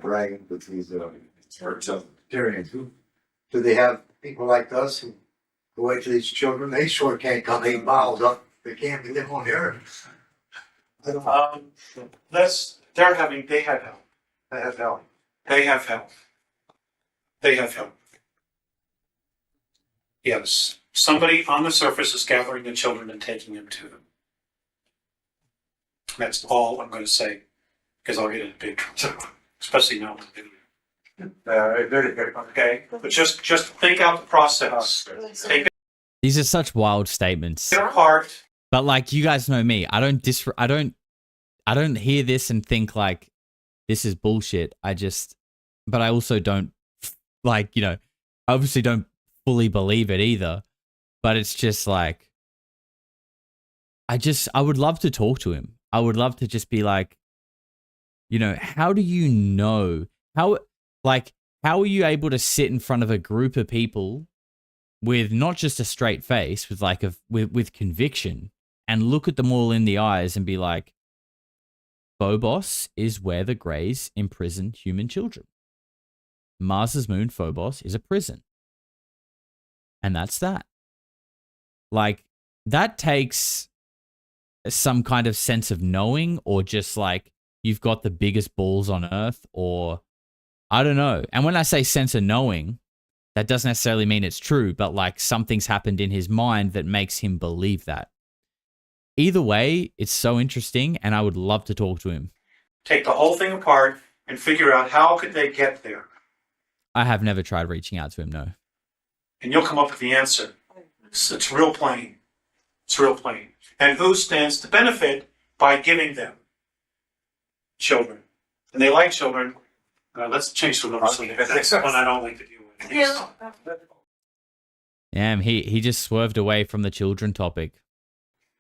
bragging, but these Reptilians. Who do they have? People like us who go away to these children. They sure can't come 8 miles up. They can't live on the earth. I don't know. They have help. They have help. They have help. They have help. Yes. Somebody on the surface is gathering the children and taking them to them. That's all I'm going to say, because I'll get in big trouble, especially now with the video. Okay? But just think out the process. Take These are such wild statements. it apart. But like, you guys know me. I don't hear this and think like this is bullshit. But I also don't obviously don't fully believe it either. But it's just like, I would love to talk to him. I would love to just be like, how do you know? How are you able to sit in front of a group of people with not just a straight face, with like with conviction, and look at them all in the eyes and be like, Phobos is where the Greys imprison human children. Mars's moon, Phobos, is a prison. And that's that. Like, that takes some kind of sense of knowing, or just like you've got the biggest balls on earth, or I don't know. And when I say sense of knowing, that doesn't necessarily mean it's true, but like something's happened in his mind that makes him believe that. Either way, it's so interesting, and I would love to talk to him. Take the whole thing apart and figure out how could they get there. I have never tried reaching out to him, no. And you'll come up with the answer. It's real plain. It's real plain. And who stands to benefit by giving them children? And they like children. Let's change the number. That's one I don't like to deal with. Damn, he just swerved away from the children topic.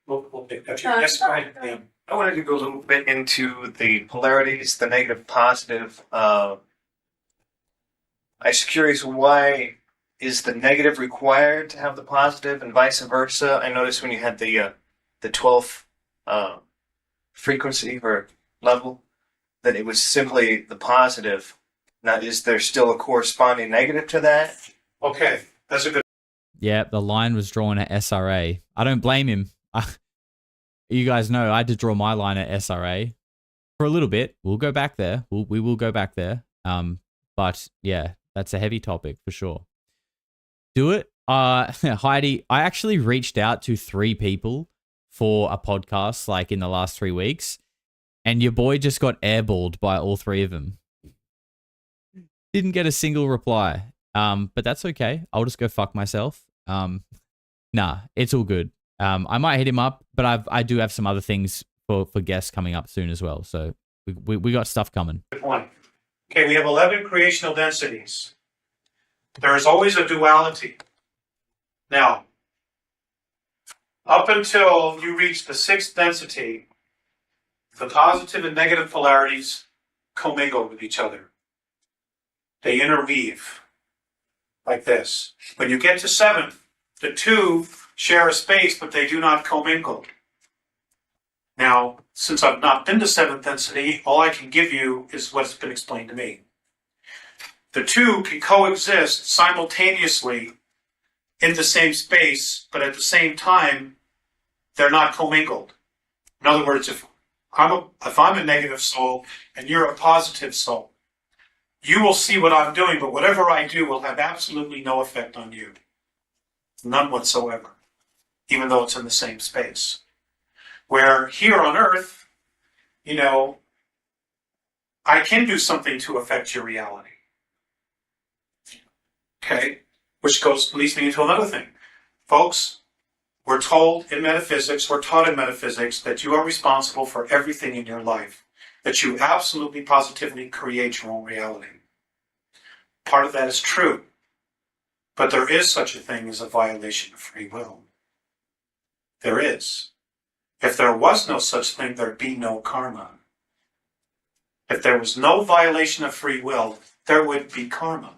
We'll pick that. Yes, go ahead, Liam. I wanted to go a little bit into the polarities, the negative, positive. I was curious, why is the negative required to have the positive, and vice versa? I noticed when you had the 12th frequency or level, that it was simply the positive. Now, is there still a corresponding negative to that? Okay, that's a good. Yeah, the line was drawn at SRA. I don't blame him. You guys know I had to draw my line at SRA for a little bit. We'll go back there. We will go back there. But yeah, that's a heavy topic for sure. Do it. Heidi, I actually reached out to 3 people for a podcast like in the last 3 weeks, and your boy just got airballed by all 3 of them. Didn't get a single reply. But that's okay. I'll just go fuck myself. Nah, it's all good. I might hit him up, but I do have some other things for guests coming up soon as well. So we got stuff coming. Good point. Okay, we have 11 creational densities. There is always a duality. Now, up until you reach the 6th density, the positive and negative polarities commingle with each other. They interweave like this. When you get to 7th, the 2 share a space, but they do not commingle. Now, since I've not been to 7th density, all I can give you is what's been explained to me. The 2 can coexist simultaneously in the same space, but at the same time, they're not commingled. In other words, if I'm a negative soul and you're a positive soul, you will see what I'm doing, but whatever I do will have absolutely no effect on you. None whatsoever, even though it's in the same space. Where here on Earth, I can do something to affect your reality. Okay? Which leads me into another thing. Folks, we're taught in metaphysics that you are responsible for everything in your life. That you absolutely positively create your own reality. Part of that is true. But there is such a thing as a violation of free will. There is. If there was no such thing, there'd be no karma. If there was no violation of free will, there would be karma.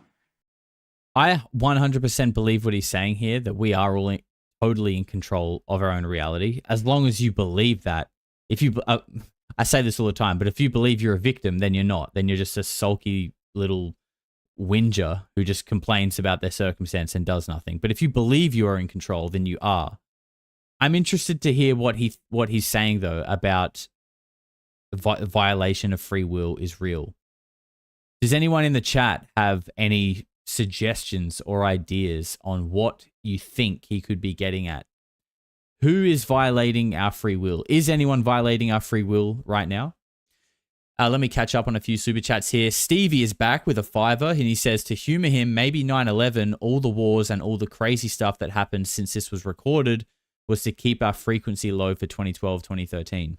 I 100% believe what he's saying here, that we are all totally in control of our own reality. As long as you believe that. If you, I say this all the time, but if you believe you're a victim, then you're not. Then you're just a sulky little whinger who just complains about their circumstance and does nothing. But if you believe you are in control, then you are. I'm interested to hear what he's saying though about violation of free will is real. Does anyone in the chat have any suggestions or ideas on what you think he could be getting at? Who is violating our free will? Is anyone violating our free will right now? Let me catch up on a few super chats here. Stevie is back with a $5 and he says, to humor him, maybe 9/11, all the wars and all the crazy stuff that happened since this was recorded was to keep our frequency low for 2012, 2013.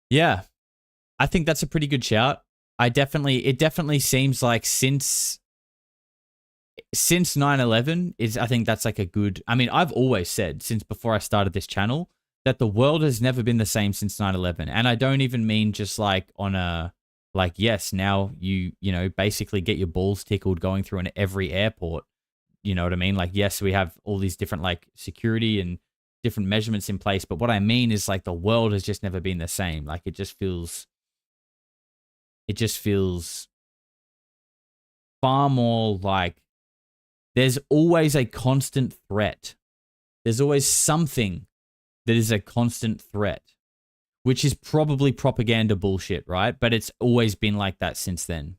Yeah, I think that's a pretty good shout. It definitely seems like since 9/11 I think that's like a good, I've always said since before I started this channel that the world has never been the same since 9/11. And I don't even mean just like on a, like, yes, now you basically get your balls tickled going through in every airport. You know what I mean? Like, yes, we have all these different like security and different measurements in place. But what I mean is like the world has just never been the same. Like it just feels far more like there's always a constant threat. There's always something that is a constant threat, which is probably propaganda bullshit, right? But it's always been like that since then.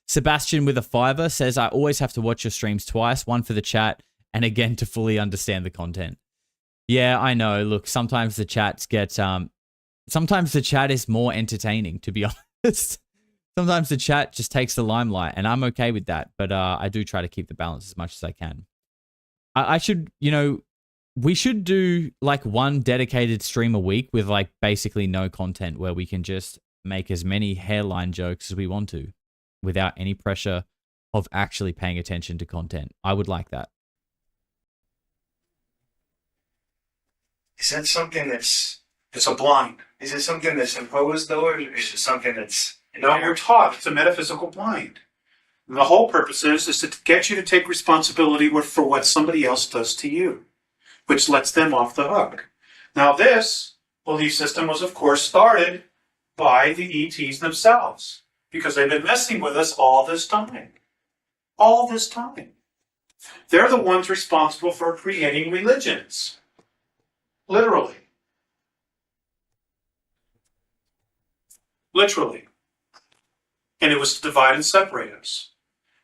Sebastian with a $5 says, I always have to watch your streams twice, one for the chat and again to fully understand the content. Yeah, I know. Look, sometimes the chats get, sometimes the chat is more entertaining, to be honest. Sometimes the chat just takes the limelight and I'm okay with that. But I do try to keep the balance as much as I can. I should, we should do like one dedicated stream a week with like basically no content where we can just make as many hairline jokes as we want to without any pressure of actually paying attention to content. I would like that. Is that something that's... It's a blind. Is it something that's imposed, though, or is it something that's... No, we're taught. It's a metaphysical blind. And the whole purpose is to get you to take responsibility for what somebody else does to you, which lets them off the hook. Now, this belief system was, of course, started by the ETs themselves, because they've been messing with us all this time. All this time. They're the ones responsible for creating religions. Literally. Literally. And it was to divide and separate us.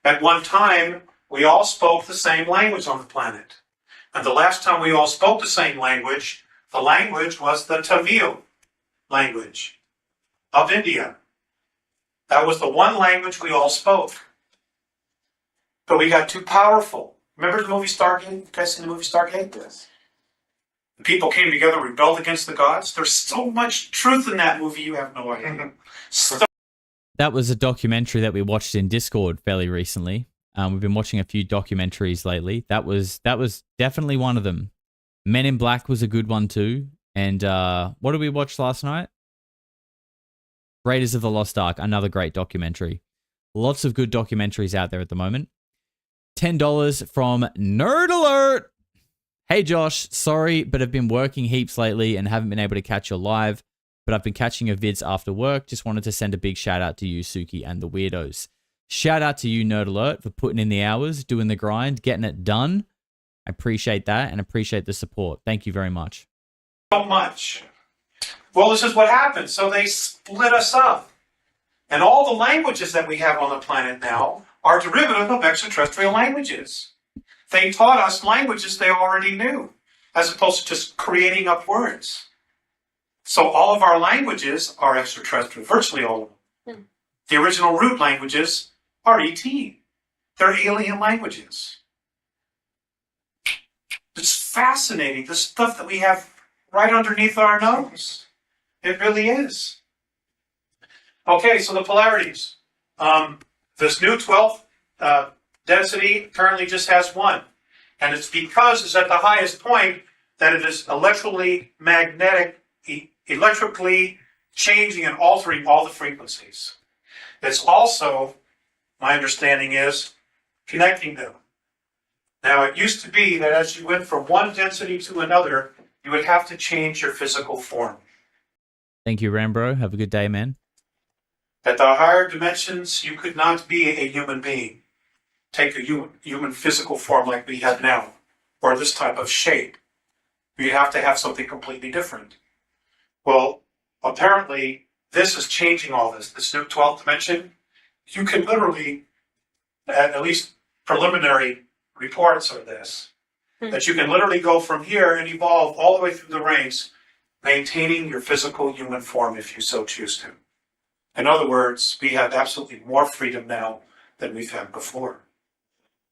At one time, we all spoke the same language on the planet. And the last time we all spoke the same language, the language was the Tamil language of India. That was the one language we all spoke. But we got too powerful. Remember the movie Stargate? You guys seen the movie Stargate? Yes. The people came together, rebelled against the gods. There's so much truth in that movie, you have no idea. That was a documentary that we watched in Discord fairly recently. We've been watching a few documentaries lately. That was definitely one of them. Men in Black was a good one too. And what did we watch last night? Raiders of the Lost Ark, another great documentary. Lots of good documentaries out there at the moment. $10 from Nerd Alert. Hey Josh, sorry, but I've been working heaps lately and haven't been able to catch your live, but I've been catching your vids after work. Just wanted to send a big shout out to you, Suki, and the weirdos. Shout out to you, Nerd Alert, for putting in the hours, doing the grind, getting it done. I appreciate that and appreciate the support. Thank you very much. So much. Well, this is what happened. So they split us up. And all the languages that we have on the planet now are derivative of extraterrestrial languages. They taught us languages they already knew, as opposed to just creating up words. So all of our languages are extraterrestrial, virtually all of them. The original root languages are ET. They're alien languages. It's fascinating, the stuff that we have right underneath our nose. It really is. Okay, so the polarities. This new 12th density currently just has one. And it's because it's at the highest point that it is electrically changing and altering all the frequencies. It's also, my understanding is, connecting them. Now, it used to be that as you went from one density to another, you would have to change your physical form. Thank you, Rambro. Have a good day, man. At the higher dimensions, you could not be a human being. Take a human physical form like we have now, or this type of shape. You'd have to have something completely different. Well, apparently, this is changing all this. This new 12th dimension, you can literally, at least preliminary reports of this, that you can literally go from here and evolve all the way through the ranks, maintaining your physical human form if you so choose to. In other words, we have absolutely more freedom now than we've had before.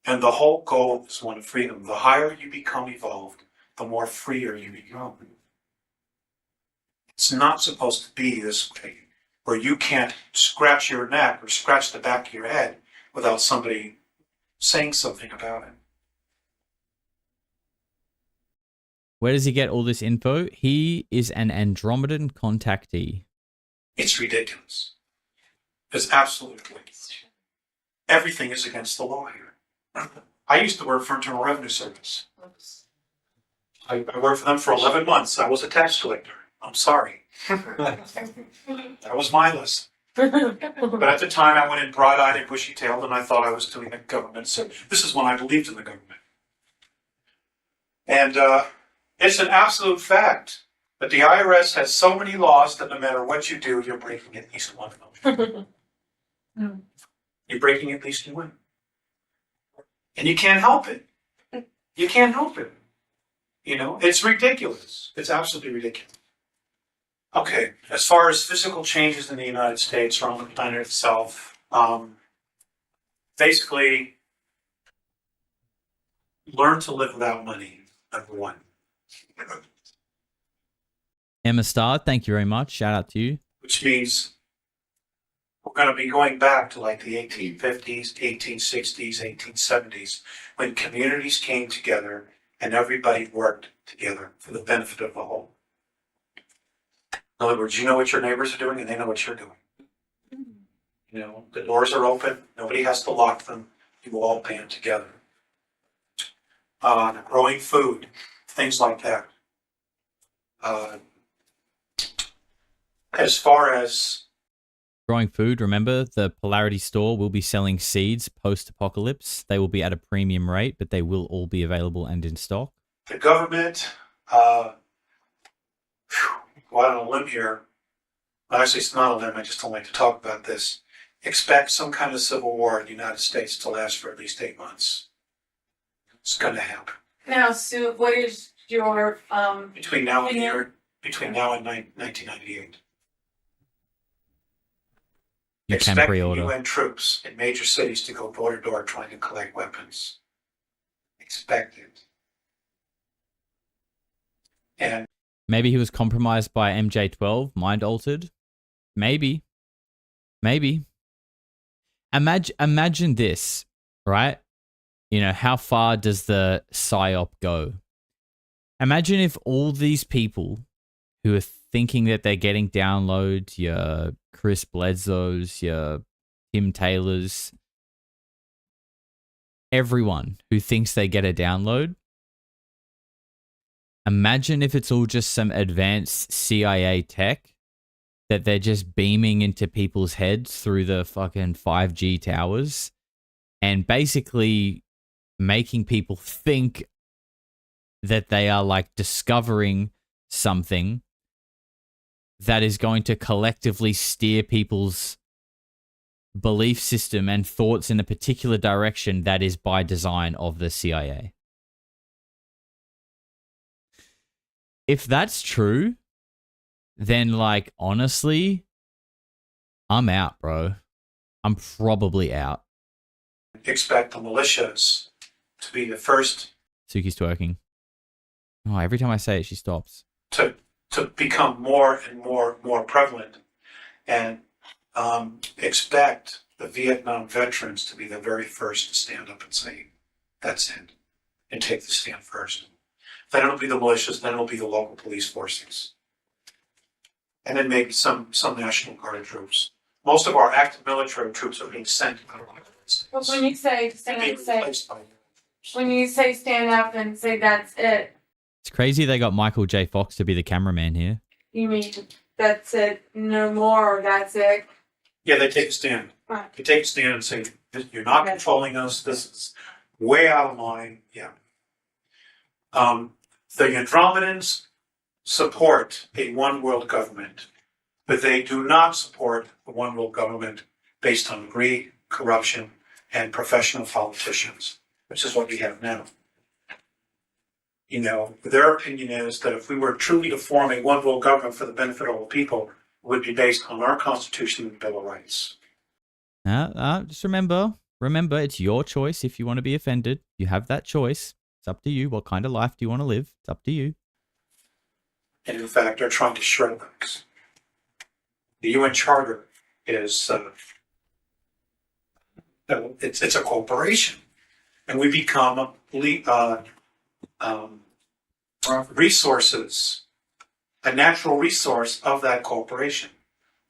And the whole goal is one of freedom. The higher you become evolved, the more freer you become. It's not supposed to be this way, where you can't scratch your neck or scratch the back of your head without somebody saying something about it. Where does he get all this info? He is an Andromedan contactee. It's ridiculous. It's absolutely. Everything is against the law here. I used to work for Internal Revenue Service. I worked for them for 11 months. I was a tax collector. I'm sorry. That was my lesson. But at the time, I went in broad-eyed and bushy-tailed, and I thought I was doing the government. So this is when I believed in the government. And it's an absolute fact that the IRS has so many laws that no matter what you do, you're breaking at least one of them. You're breaking at least one. And you can't help it. You can't help it. You know, it's ridiculous. It's absolutely ridiculous. Okay, as far as physical changes in the United States or on the planet itself, basically, learn to live without money, number one. Emma Star, thank you very much. Shout out to you. Which means we're going to be going back to like the 1850s, 1860s, 1870s, when communities came together and everybody worked together for the benefit of the whole. In other words, you know what your neighbors are doing and they know what you're doing. You know, the doors are open, nobody has to lock them, you all band together. Growing food, things like that. As far as growing food, remember the Polarity store will be selling seeds post-apocalypse. They will be at a premium rate, but they will all be available and in stock. The government, go out on a limb here. Actually, it's not a limb, I just don't like to talk about this. expect some kind of civil war in the United States to last for at least 8 months. It's gonna happen. Now, Sue, what is your, Between now and opinion? year, between now and 1998. You can Expect pre-order. UN troops in major cities to go door to door trying to collect weapons. Expect it. And Maybe he was compromised by MJ12, mind altered. Maybe. Imagine this, right? You know, how far does the Psy-Op go? Imagine if all these people who are thinking that they're getting downloads, your Chris Bledsoes, your Tim Taylors, everyone who thinks they get a download, imagine if it's all just some advanced CIA tech that they're just beaming into people's heads through the fucking 5G towers and basically making people think that they are like discovering something that is going to collectively steer people's belief system and thoughts in a particular direction that is by design of the CIA. If that's true, then like honestly, I'm out, bro. I'm probably out. expect the militias to be the first Suki's twerking. Oh, every time I say it, she stops. to become more and more prevalent, and expect the Vietnam veterans to be the very first to stand up and say, that's it, and take the stand first. Then it'll be the militias, then it'll be the local police forces. And then maybe some National Guard troops. Most of our active military troops are being sent out of the But when you say stand being up, say, replaced by when you say stand up and say that's it, It's crazy they got Michael J. Fox to be the cameraman here. you mean that's it, no more, or that's it? Yeah, they take a stand. Right. They take a stand and say, you're not Okay. controlling us, this is way out of line, yeah. The Andromedans support a one world government, but they do not support a one world government based on greed, corruption, and professional politicians, which is what we have now. You know, their opinion is that if we were truly to form a one world government for the benefit of all people, it would be based on our Constitution and Bill of Rights. Just remember, it's your choice if you want to be offended. You have that choice. It's up to you. What kind of life do you want to live? It's up to you. And in fact, they're trying to shred things. The UN Charter is it's a corporation, and we become resources, a natural resource of that corporation,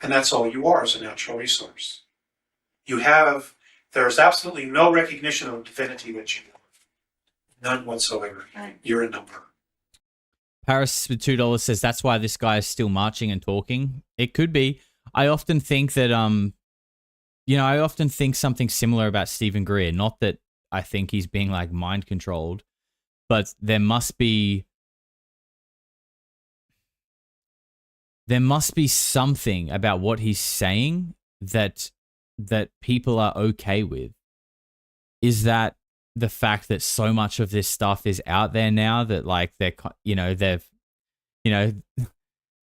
and that's all you are, is a natural resource. There's absolutely no recognition of divinity that you have, none whatsoever. Right. You're a number. Paris with $2 says that's why this guy is still marching and talking. It could be. I often think that I often think something similar about Stephen Greer. Not that I think he's being like mind controlled, but there must be something about what he's saying that people are okay with. Is that the fact that so much of this stuff is out there now that like the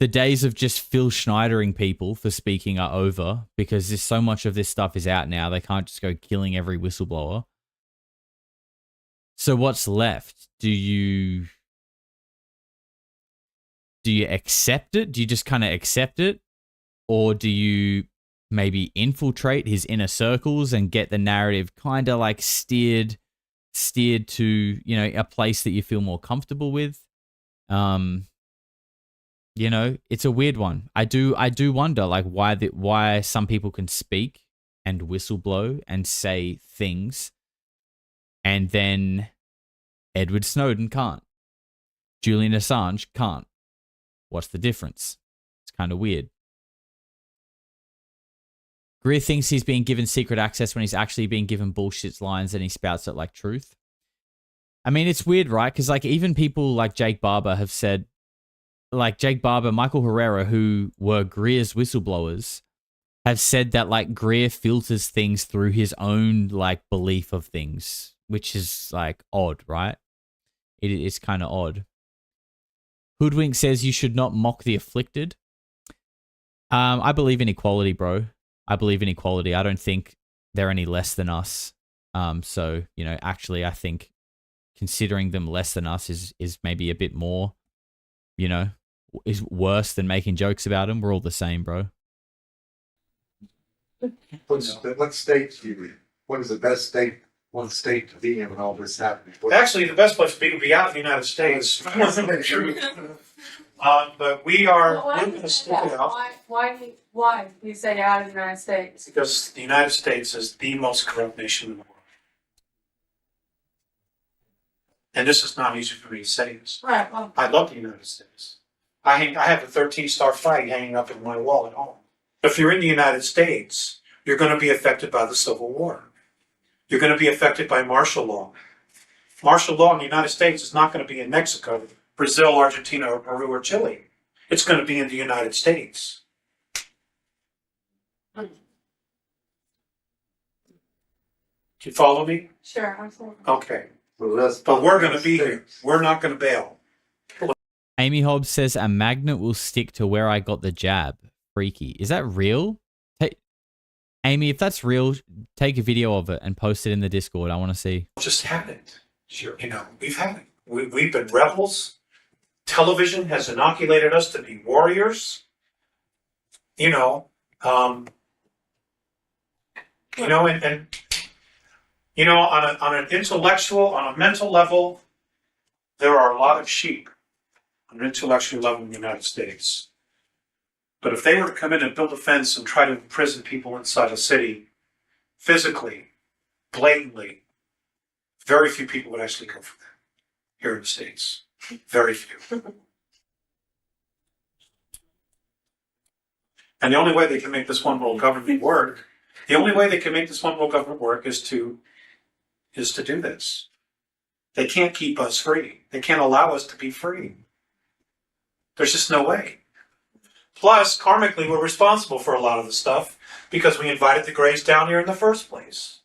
days of just Phil Schneidering people for speaking are over because there's so much of this stuff is out now. They can't just go killing every whistleblower. So what's left? Do you accept it? Do you just kind of accept it? Or do you maybe infiltrate his inner circles and get the narrative kind of like steered to, a place that you feel more comfortable with? It's a weird one. I do wonder like why some people can speak and whistleblow and say things and then Edward Snowden can't. Julian Assange can't. What's the difference? It's kind of weird. Greer thinks he's being given secret access when he's actually being given bullshit lines and he spouts it like truth. I mean, it's weird, right? Because like even people like Jake Barber have said, like Jake Barber, Michael Herrera, who were Greer's whistleblowers, have said that like Greer filters things through his own like belief of things, which is like odd, right? It's kind of odd. Hoodwink says you should not mock the afflicted. I believe in equality, bro. I believe in equality. I don't think they're any less than us. So, you know, actually, I think considering them less than us is maybe a bit more, you know, is worse than making jokes about them. We're all the same, bro. What state do you, what is the best state, one state to be in when all this happened? Actually, the best place to be would be out in the United States. But we are. Well, why do you say that? Why do you say out of the United States? Because the United States is the most corrupt nation in the world. And this is not easy for me to say this. Right, well, I love the United States. I have a 13-star flag hanging up in my wall at home. If you're in the United States, you're going to be affected by the Civil War. You're going to be affected by martial law. Martial law in the United States is not going to be in Mexico, Brazil, Argentina, or Peru, or Chile. It's going to be in the United States. Do you follow me? sure, absolutely. Okay. But But we're going to be here. We're not going to bail. Amy Hobbs says a magnet will stick to where I got the jab. Freaky. Is that real? Amy, if that's real, take a video of it and post it in the Discord. I want to see. Just had it. Sure. You know, we've had it. We've been rebels. Television has inoculated us to be warriors. You know, and you know, on an intellectual, on a mental level, there are a lot of sheep on an intellectual level in the United States. But if they were to come in and build a fence and try to imprison people inside a city, physically, blatantly, very few people would actually go for that here in the States. Very few. And the only way they can make this one world government work, is to do this. They can't keep us free. They can't allow us to be free. There's just no way. Plus, karmically, we're responsible for a lot of the stuff because we invited the Greys down here in the first place.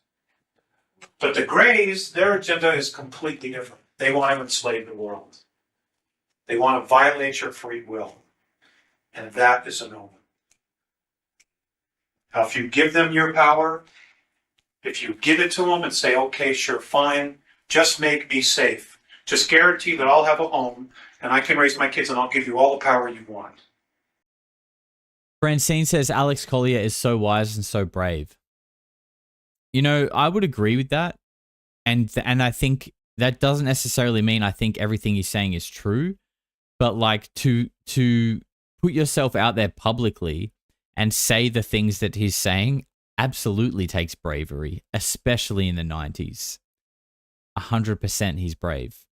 But the Greys, their agenda is completely different. They want to enslave the world. They want to violate your free will. And that is a no. Now, if you give them your power, if you give it to them and say, okay, sure, fine, just make me safe. Just guarantee that I'll have a home and I can raise my kids and I'll give you all the power you want. Francine says Alex Collier is so wise and so brave. You know, I would agree with that. And I think that doesn't necessarily mean I think everything he's saying is true. But like to put yourself out there publicly and say the things that he's saying absolutely takes bravery, especially in the 90s. 100% he's brave.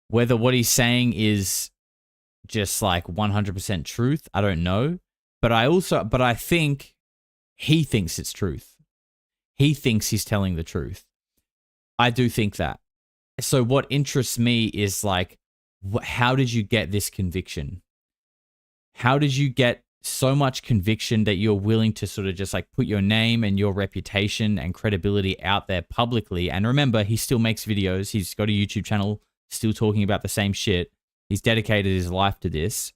Whether what he's saying is just like 100% truth, I don't know. But I think he thinks it's truth. He thinks he's telling the truth. I do think that. So what interests me is like, how did you get this conviction? How did you get so much conviction that you're willing to sort of just like put your name and your reputation and credibility out there publicly? And remember, he still makes videos. He's got a YouTube channel still talking about the same shit. He's dedicated his life to this.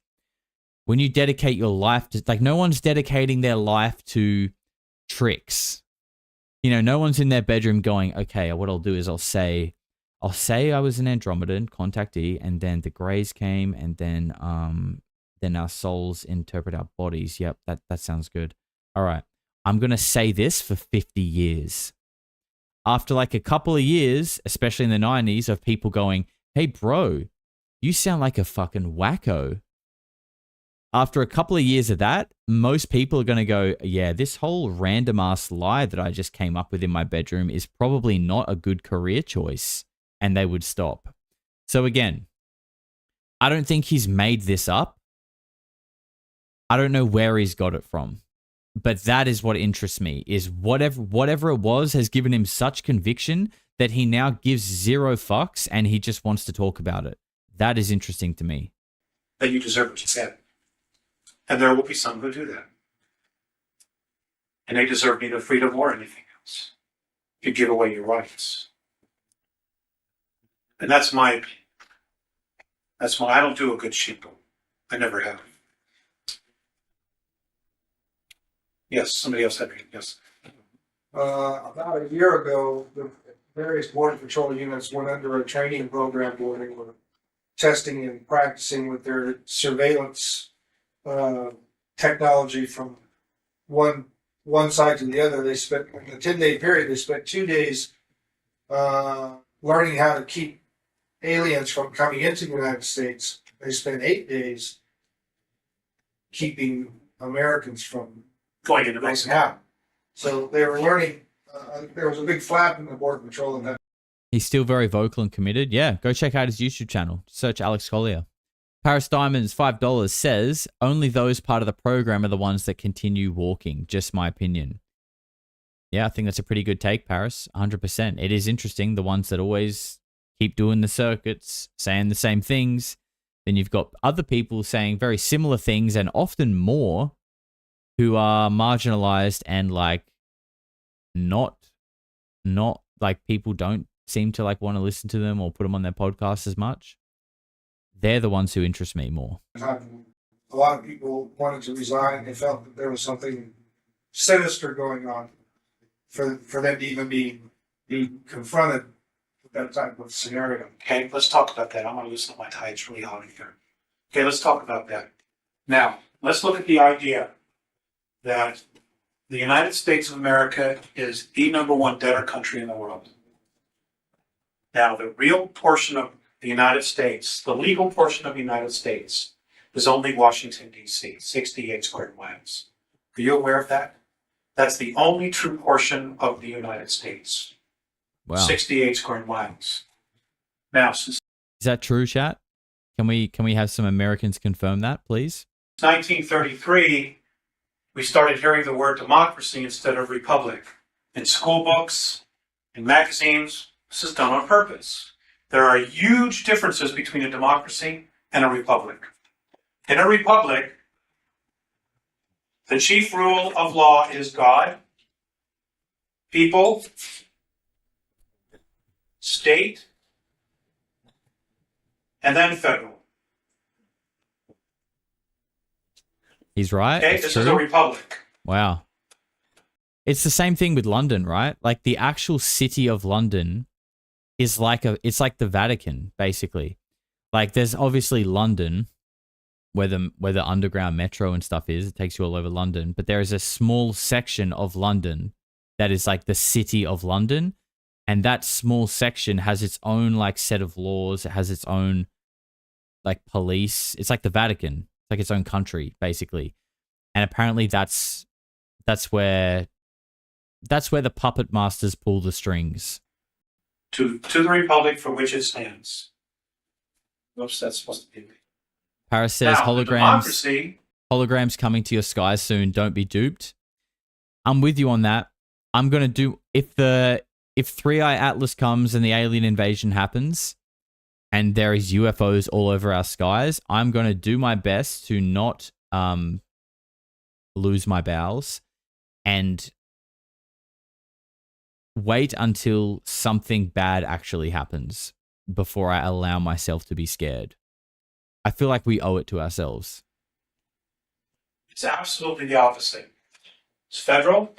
When you dedicate your life to, like, no one's dedicating their life to tricks. You know, no one's in their bedroom going, okay, what I'll do is I'll say I was an Andromedan contactee, and then the Greys came, and then our souls interpret our bodies. Yep, that sounds good. All right, I'm gonna say this for 50 years. After like a couple of years, especially in the 90s, of people going, hey, bro, you sound like a fucking wacko. After a couple of years of that, most people are going to go, yeah, this whole random ass lie that I just came up with in my bedroom is probably not a good career choice. And they would stop. So again, I don't think he's made this up. I don't know where he's got it from. But that is what interests me, is whatever it was has given him such conviction that he now gives zero fucks and he just wants to talk about it. That is interesting to me. That you deserve what you get. And there will be some who do that. And they deserve neither freedom or anything else. You give away your rights. And that's my opinion. That's why I don't do a good sheeple. I never have. Yes, somebody else had it. Yes. About a year ago, the various border patrol units went under a training program where they were testing and practicing with their surveillance technology from one side to the other. They spent, in a 10-day period, they spent 2 days learning how to keep aliens from coming into the United States. They spent 8 days keeping Americans from Going into going Mexico. out. So they were learning. There was a big flap in the border patrol in that. He's still very vocal and committed. Yeah, go check out his YouTube channel. Search Alex Collier. Paris Diamonds, $5, says, only those part of the program are the ones that continue walking. Just my opinion. Yeah, I think that's a pretty good take, Paris. 100%. It is interesting. The ones that always keep doing the circuits, saying the same things. Then you've got other people saying very similar things and often more, who are marginalized and like not like people don't seem to like want to listen to them or put them on their podcast as much. They're the ones who interest me more. A lot of people wanted to resign. They felt that there was something sinister going on for them to even be confronted with that type of scenario. Okay, let's talk about that. I'm going to loosen up my tie. It's really hot in here. Okay, let's talk about that. Now, let's look at the idea that the United States of America is the #1 debtor country in the world. Now, the real portion of the United States, the legal portion of the United States, is only Washington, D.C., 68 square miles. Are you aware of that? That's the only true portion of the United States. Wow. 68 square miles. Now, since Is that true, chat? Can we have some Americans confirm that, please? 1933, we started hearing the word democracy instead of republic. In school books, in magazines, this is done on purpose. There are huge differences between a democracy and a republic. In a republic, the chief rule of law is God, people, state, and then federal. He's right. Okay, It's this true. is a republic. Wow. It's the same thing with London, right? Like the actual city of London is it's like the Vatican, basically. Like there's obviously London, where the underground metro and stuff is. It takes you all over London. But there is a small section of London that is like the city of London. And that small section has its own like set of laws. It has its own like police. It's like the Vatican. It's like its own country, basically. And apparently that's where the puppet masters pull the strings. To the republic for which it stands. Oops, that's supposed to be. Paris says Now, the democracy. holograms coming to your skies soon. Don't be duped. I'm with you on that. I'm gonna do if 3-Eye Atlas comes and the alien invasion happens, and there is UFOs all over our skies. I'm gonna do my best to not lose my bowels and wait until something bad actually happens before I allow myself to be scared. I feel like we owe it to ourselves. It's absolutely the opposite. It's federal,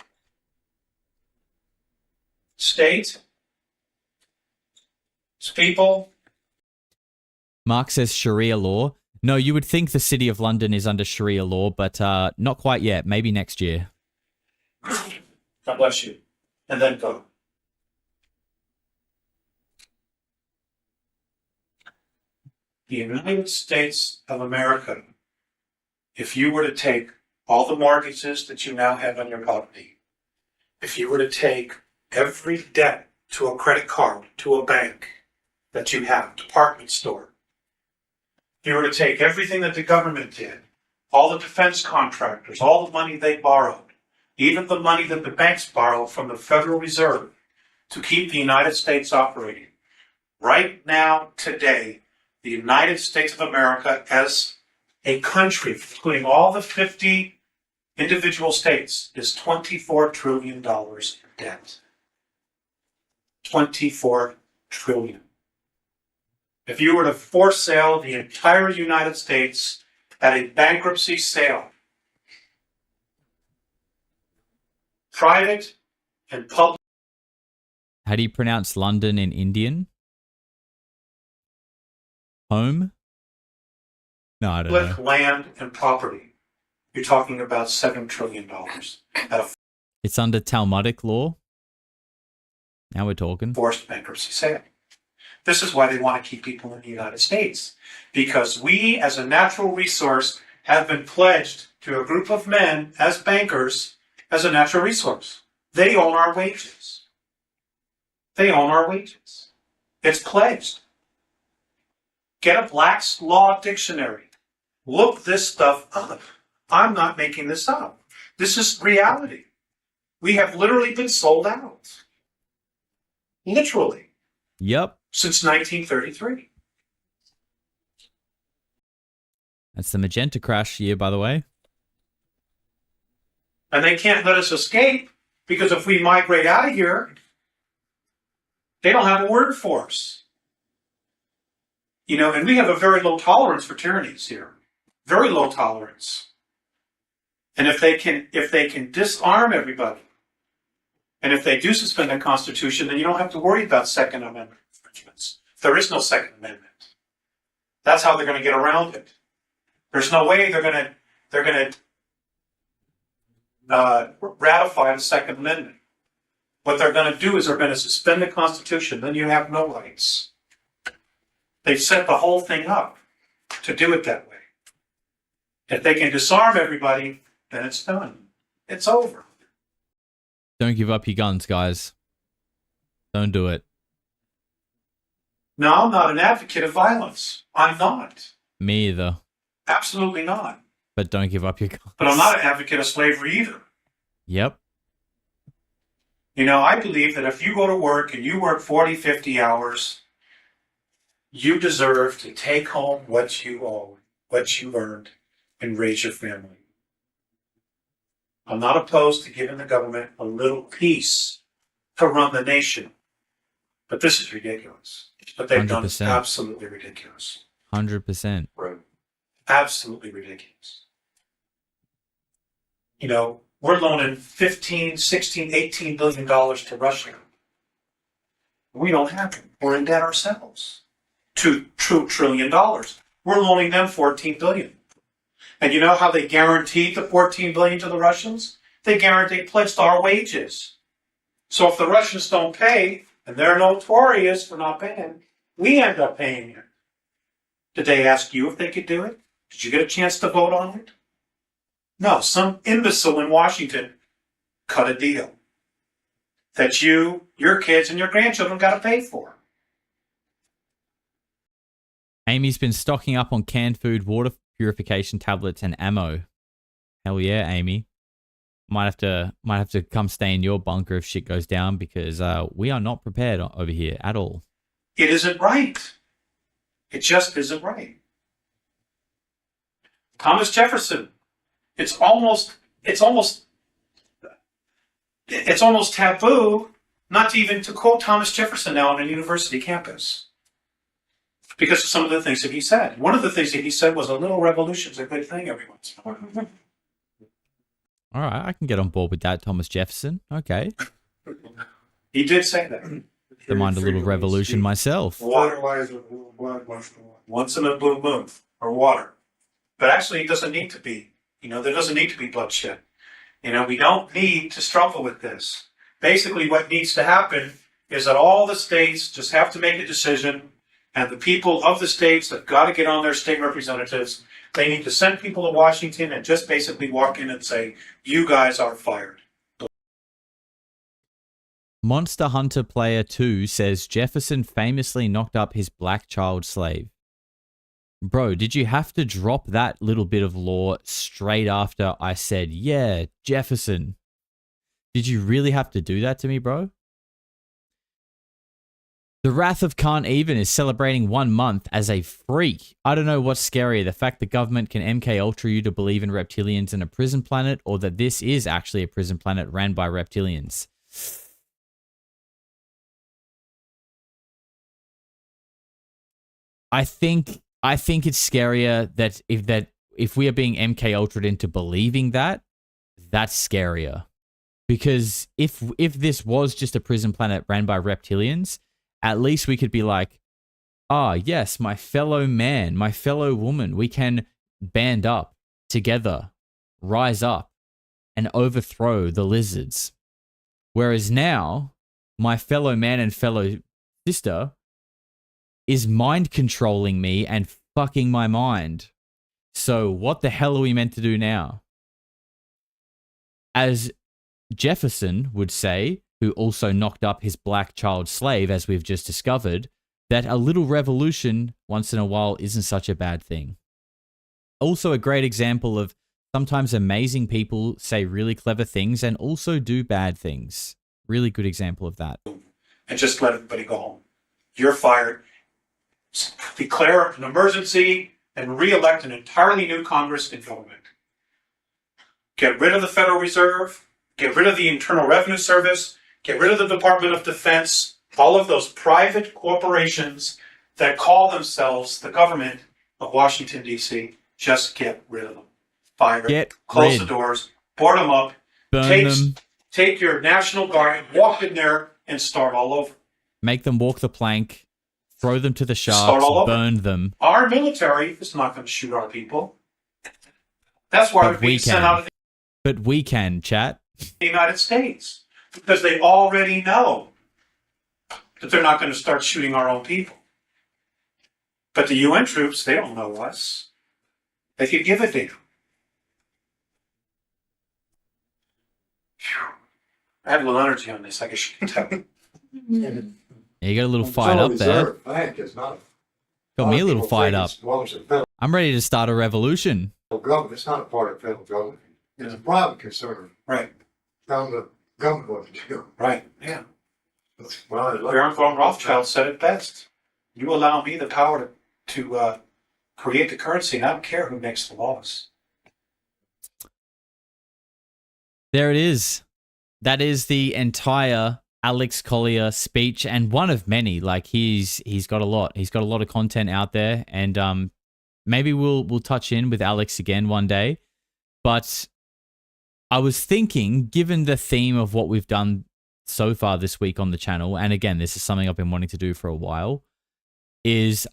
state, it's people. Mark says Sharia law. No, you would think the city of London is under Sharia law, but not quite yet. Maybe next year. God bless you. And then go. The United States of America, if you were to take all the mortgages that you now have on your property, if you were to take every debt to a credit card, to a bank that you have, department store, if you were to take everything that the government did, all the defense contractors, all the money they borrowed, even the money that the banks borrow from the Federal Reserve to keep the United States operating, right now, today, the United States of America as a country, including all the 50 individual states is $24 trillion in debt. 24 trillion. If you were to force sale the entire United States at a bankruptcy sale, private and public. How do you pronounce London in Indian? Home? No, I don't know. Land and property, you're talking about $7 trillion at a It's under Talmudic law. Now we're talking. forced bankruptcy sale. This is why they want to keep people in the United States, because we as a natural resource have been pledged to a group of men as bankers as a natural resource. They own our wages. They own our wages. It's pledged. Get a Black's Law dictionary. Look this stuff up. I'm not making this up. This is reality. We have literally been sold out. Literally. Yep. Since 1933. That's the magenta crash year, by the way. And they can't let us escape because if we migrate out of here, they don't have a word for us. You know, and we have a very low tolerance for tyrannies here. Very low tolerance. And if they can disarm everybody, and if they do suspend the Constitution, then you don't have to worry about Second Amendment infringements. There is no Second Amendment. That's how they're going to get around it. There's no way they're going to ratify the Second Amendment. What they're going to do is they're going to suspend the Constitution. Then you have no rights. They've set the whole thing up to do it that way. If they can disarm everybody, then it's done. It's over. Don't give up your guns, guys. Don't do it. No, I'm not an advocate of violence. I'm not. Me either. Absolutely not. But don't give up your guns. But I'm not an advocate of slavery either. Yep. You know, I believe that if you go to work and you work 40, 50 hours, you deserve to take home what you owe, what you earned, and raise your family. I'm not opposed to giving the government a little piece to run the nation. But this is ridiculous. What they've done is 100%. absolutely ridiculous. 100%. Right. Absolutely ridiculous. You know, we're loaning 15, 16, 18 billion dollars to Russia. We don't have it. We're in debt ourselves. $2 trillion. We're loaning them 14 billion. And you know how they guaranteed the 14 billion to the Russians? They pledged our wages. So if the Russians don't pay, and they're notorious for not paying, we end up paying it. Did they ask you if they could do it? Did you get a chance to vote on it? No, some imbecile in Washington cut a deal that you, your kids, and your grandchildren got to pay for. Amy's been stocking up on canned food, water purification tablets, and ammo. Hell yeah, Amy. Might have to come stay in your bunker if shit goes down because we are not prepared over here at all. It isn't right. It just isn't right. Thomas Jefferson. It's almost taboo not to even to quote Thomas Jefferson now on a university campus because of some of the things that he said. One of the things that he said was a little revolution's a good thing every once in a while. All right, I can get on board with that, Thomas Jefferson. Okay. He did say that. Don't mind a little revolution myself. Water. Fertilizer, blood, Once in a blue moon, or water. But actually, it doesn't need to be. You know, there doesn't need to be bloodshed. You know, we don't need to struggle with this. Basically, what needs to happen is that all the states just have to make a decision, and the people of the states have got to get on their state representatives. They need to send people to Washington and just basically walk in and say, you guys are fired. Monster Hunter Player 2 says Jefferson famously knocked up his black child slave. Bro, did you have to drop that little bit of lore straight after I said, yeah, Jefferson? Did you really have to do that to me, bro? The Wrath of Khan Even is celebrating 1 month as a freak. I don't know what's scarier, the fact the government can MK Ultra you to believe in reptilians and a prison planet, or that this is actually a prison planet ran by reptilians. I think it's scarier that if we are being MK Ultra'd into believing that, that's scarier. Because if this was just a prison planet ran by reptilians, at least we could be like, ah, yes, my fellow man, my fellow woman, we can band up together, rise up, and overthrow the lizards. Whereas now, my fellow man and fellow sister is mind controlling me and fucking my mind. So what the hell are we meant to do now? As Jefferson would say, who also knocked up his black child slave, as we've just discovered, that a little revolution once in a while isn't such a bad thing. Also a great example of sometimes amazing people say really clever things and also do bad things. Really good example of that. And just let everybody go home. You're fired. Declare an emergency and re-elect an entirely new Congress and government. Get rid of the Federal Reserve. Get rid of the Internal Revenue Service. Get rid of the Department of Defense. All of those private corporations that call themselves the government of Washington, D.C. Just get rid of them. Fire them. Close the doors. Board them up. Burn them. Take your National Guard, walk in there, and start all over. Make them walk the plank. Throw them to the Start sharks. all over. Burn them. Our military is not going to shoot our people. That's why we're being sent out of But we can, chat. the United States. Because they already know that they're not going to start shooting our own people. But the UN troops, they don't know us. They could give a damn. Phew. I have a little energy on this, I guess you can tell. Yeah, you got a little fired up there. Bank is not. Got me a little fired up. Well, it's a federal I'm ready to start a revolution. government. It's not a part of federal government. It's a private concern. Right, Telling the government what to do. right, yeah. Well, Baron von Rothschild said it best. You allow me the power to create the currency, and I don't care who makes the laws. There it is. That is the entire Alex Collier speech, and one of many. Like he's got a lot. He's got a lot of content out there, and maybe we'll touch in with Alex again one day. But I was thinking, given the theme of what we've done so far this week on the channel, and again, this is something I've been wanting to do for a while, is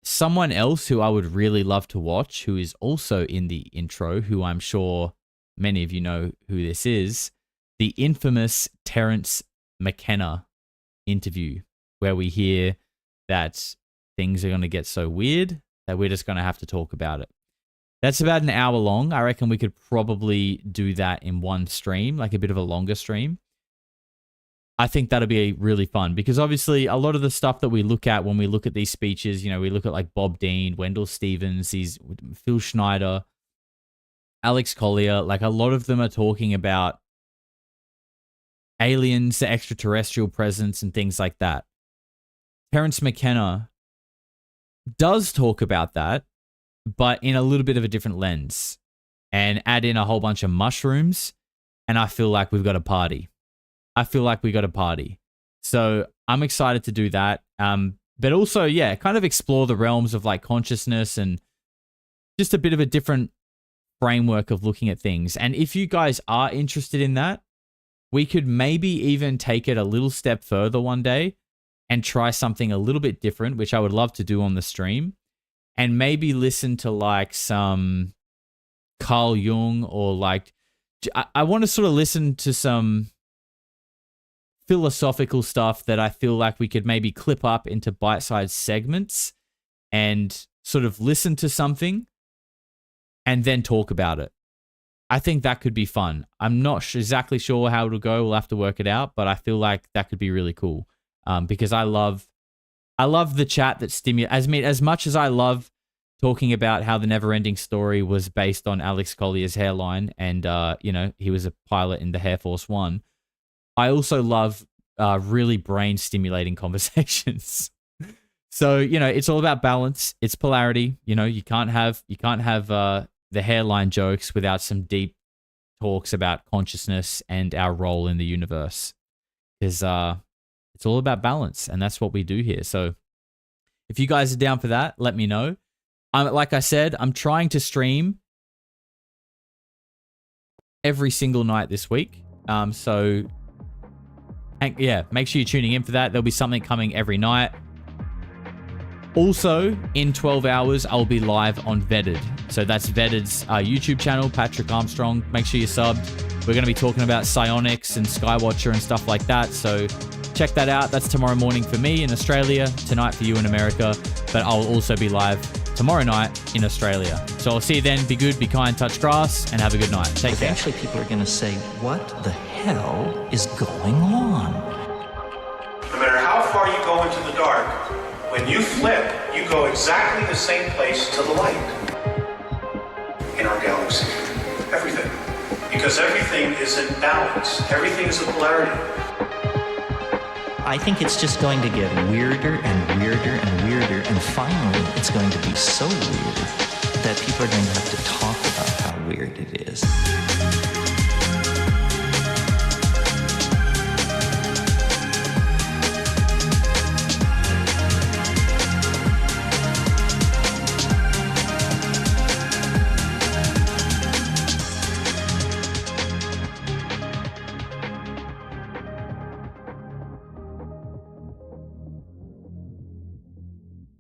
someone else who I would really love to watch, who is also in the intro, who I'm sure many of you know who this is, the infamous Terence McKenna interview, where we hear that things are going to get so weird that we're just going to have to talk about it. That's about an hour long. I reckon we could probably do that in one stream, like a bit of a longer stream. I think that'll be really fun because obviously a lot of the stuff that we look at when we look at these speeches, you know, we look at like Bob Dean, Wendell Stevens, Phil Schneider, Alex Collier, like a lot of them are talking about aliens, the extraterrestrial presence and things like that. Terence McKenna does talk about that, but in a little bit of a different lens, and add in a whole bunch of mushrooms, and I feel like we've got a party. So I'm excited to do that. But also, yeah, kind of explore the realms of like consciousness and just a bit of a different framework of looking at things. And if you guys are interested in that, we could maybe even take it a little step further one day and try something a little bit different, which I would love to do on the stream. And maybe listen to like some Carl Jung, or like, I want to sort of listen to some philosophical stuff that I feel like we could maybe clip up into bite-sized segments and sort of listen to something and then talk about it. I think that could be fun. I'm not exactly sure how it'll go. We'll have to work it out, but I feel like that could be really cool because I love the chat that stimulates. As much as I love talking about how the Neverending Story was based on Alex Collier's hairline, and you know, he was a pilot in the Air Force One. I also love really brain stimulating conversations. So, you know, it's all about balance. It's polarity. You know, you can't have the hairline jokes without some deep talks about consciousness and our role in the universe. Because it's all about balance, and that's what we do here. So if you guys are down for that, let me know. Like I said, I'm trying to stream every single night this week. So yeah, make sure you're tuning in for that. There'll be something coming every night. Also, in 12 hours, I'll be live on Vetted. So that's Vetted's YouTube channel, Patrick Armstrong. Make sure you're subbed. We're going to be talking about psionics and Skywatcher and stuff like that. So check that out. That's tomorrow morning for me in Australia, tonight for you in America. But I'll also be live tomorrow night in Australia. So I'll see you then. Be good, be kind, touch grass, and have a good night. Take care. Eventually, people are going to say, what the hell is going on? No matter how far you go into the dark, when you flip, you go exactly the same place to the light in our galaxy. Everything. Because everything is in balance. Everything is a polarity. I think it's just going to get weirder and weirder and weirder, and finally it's going to be so weird that people are going to have to talk about how weird it is.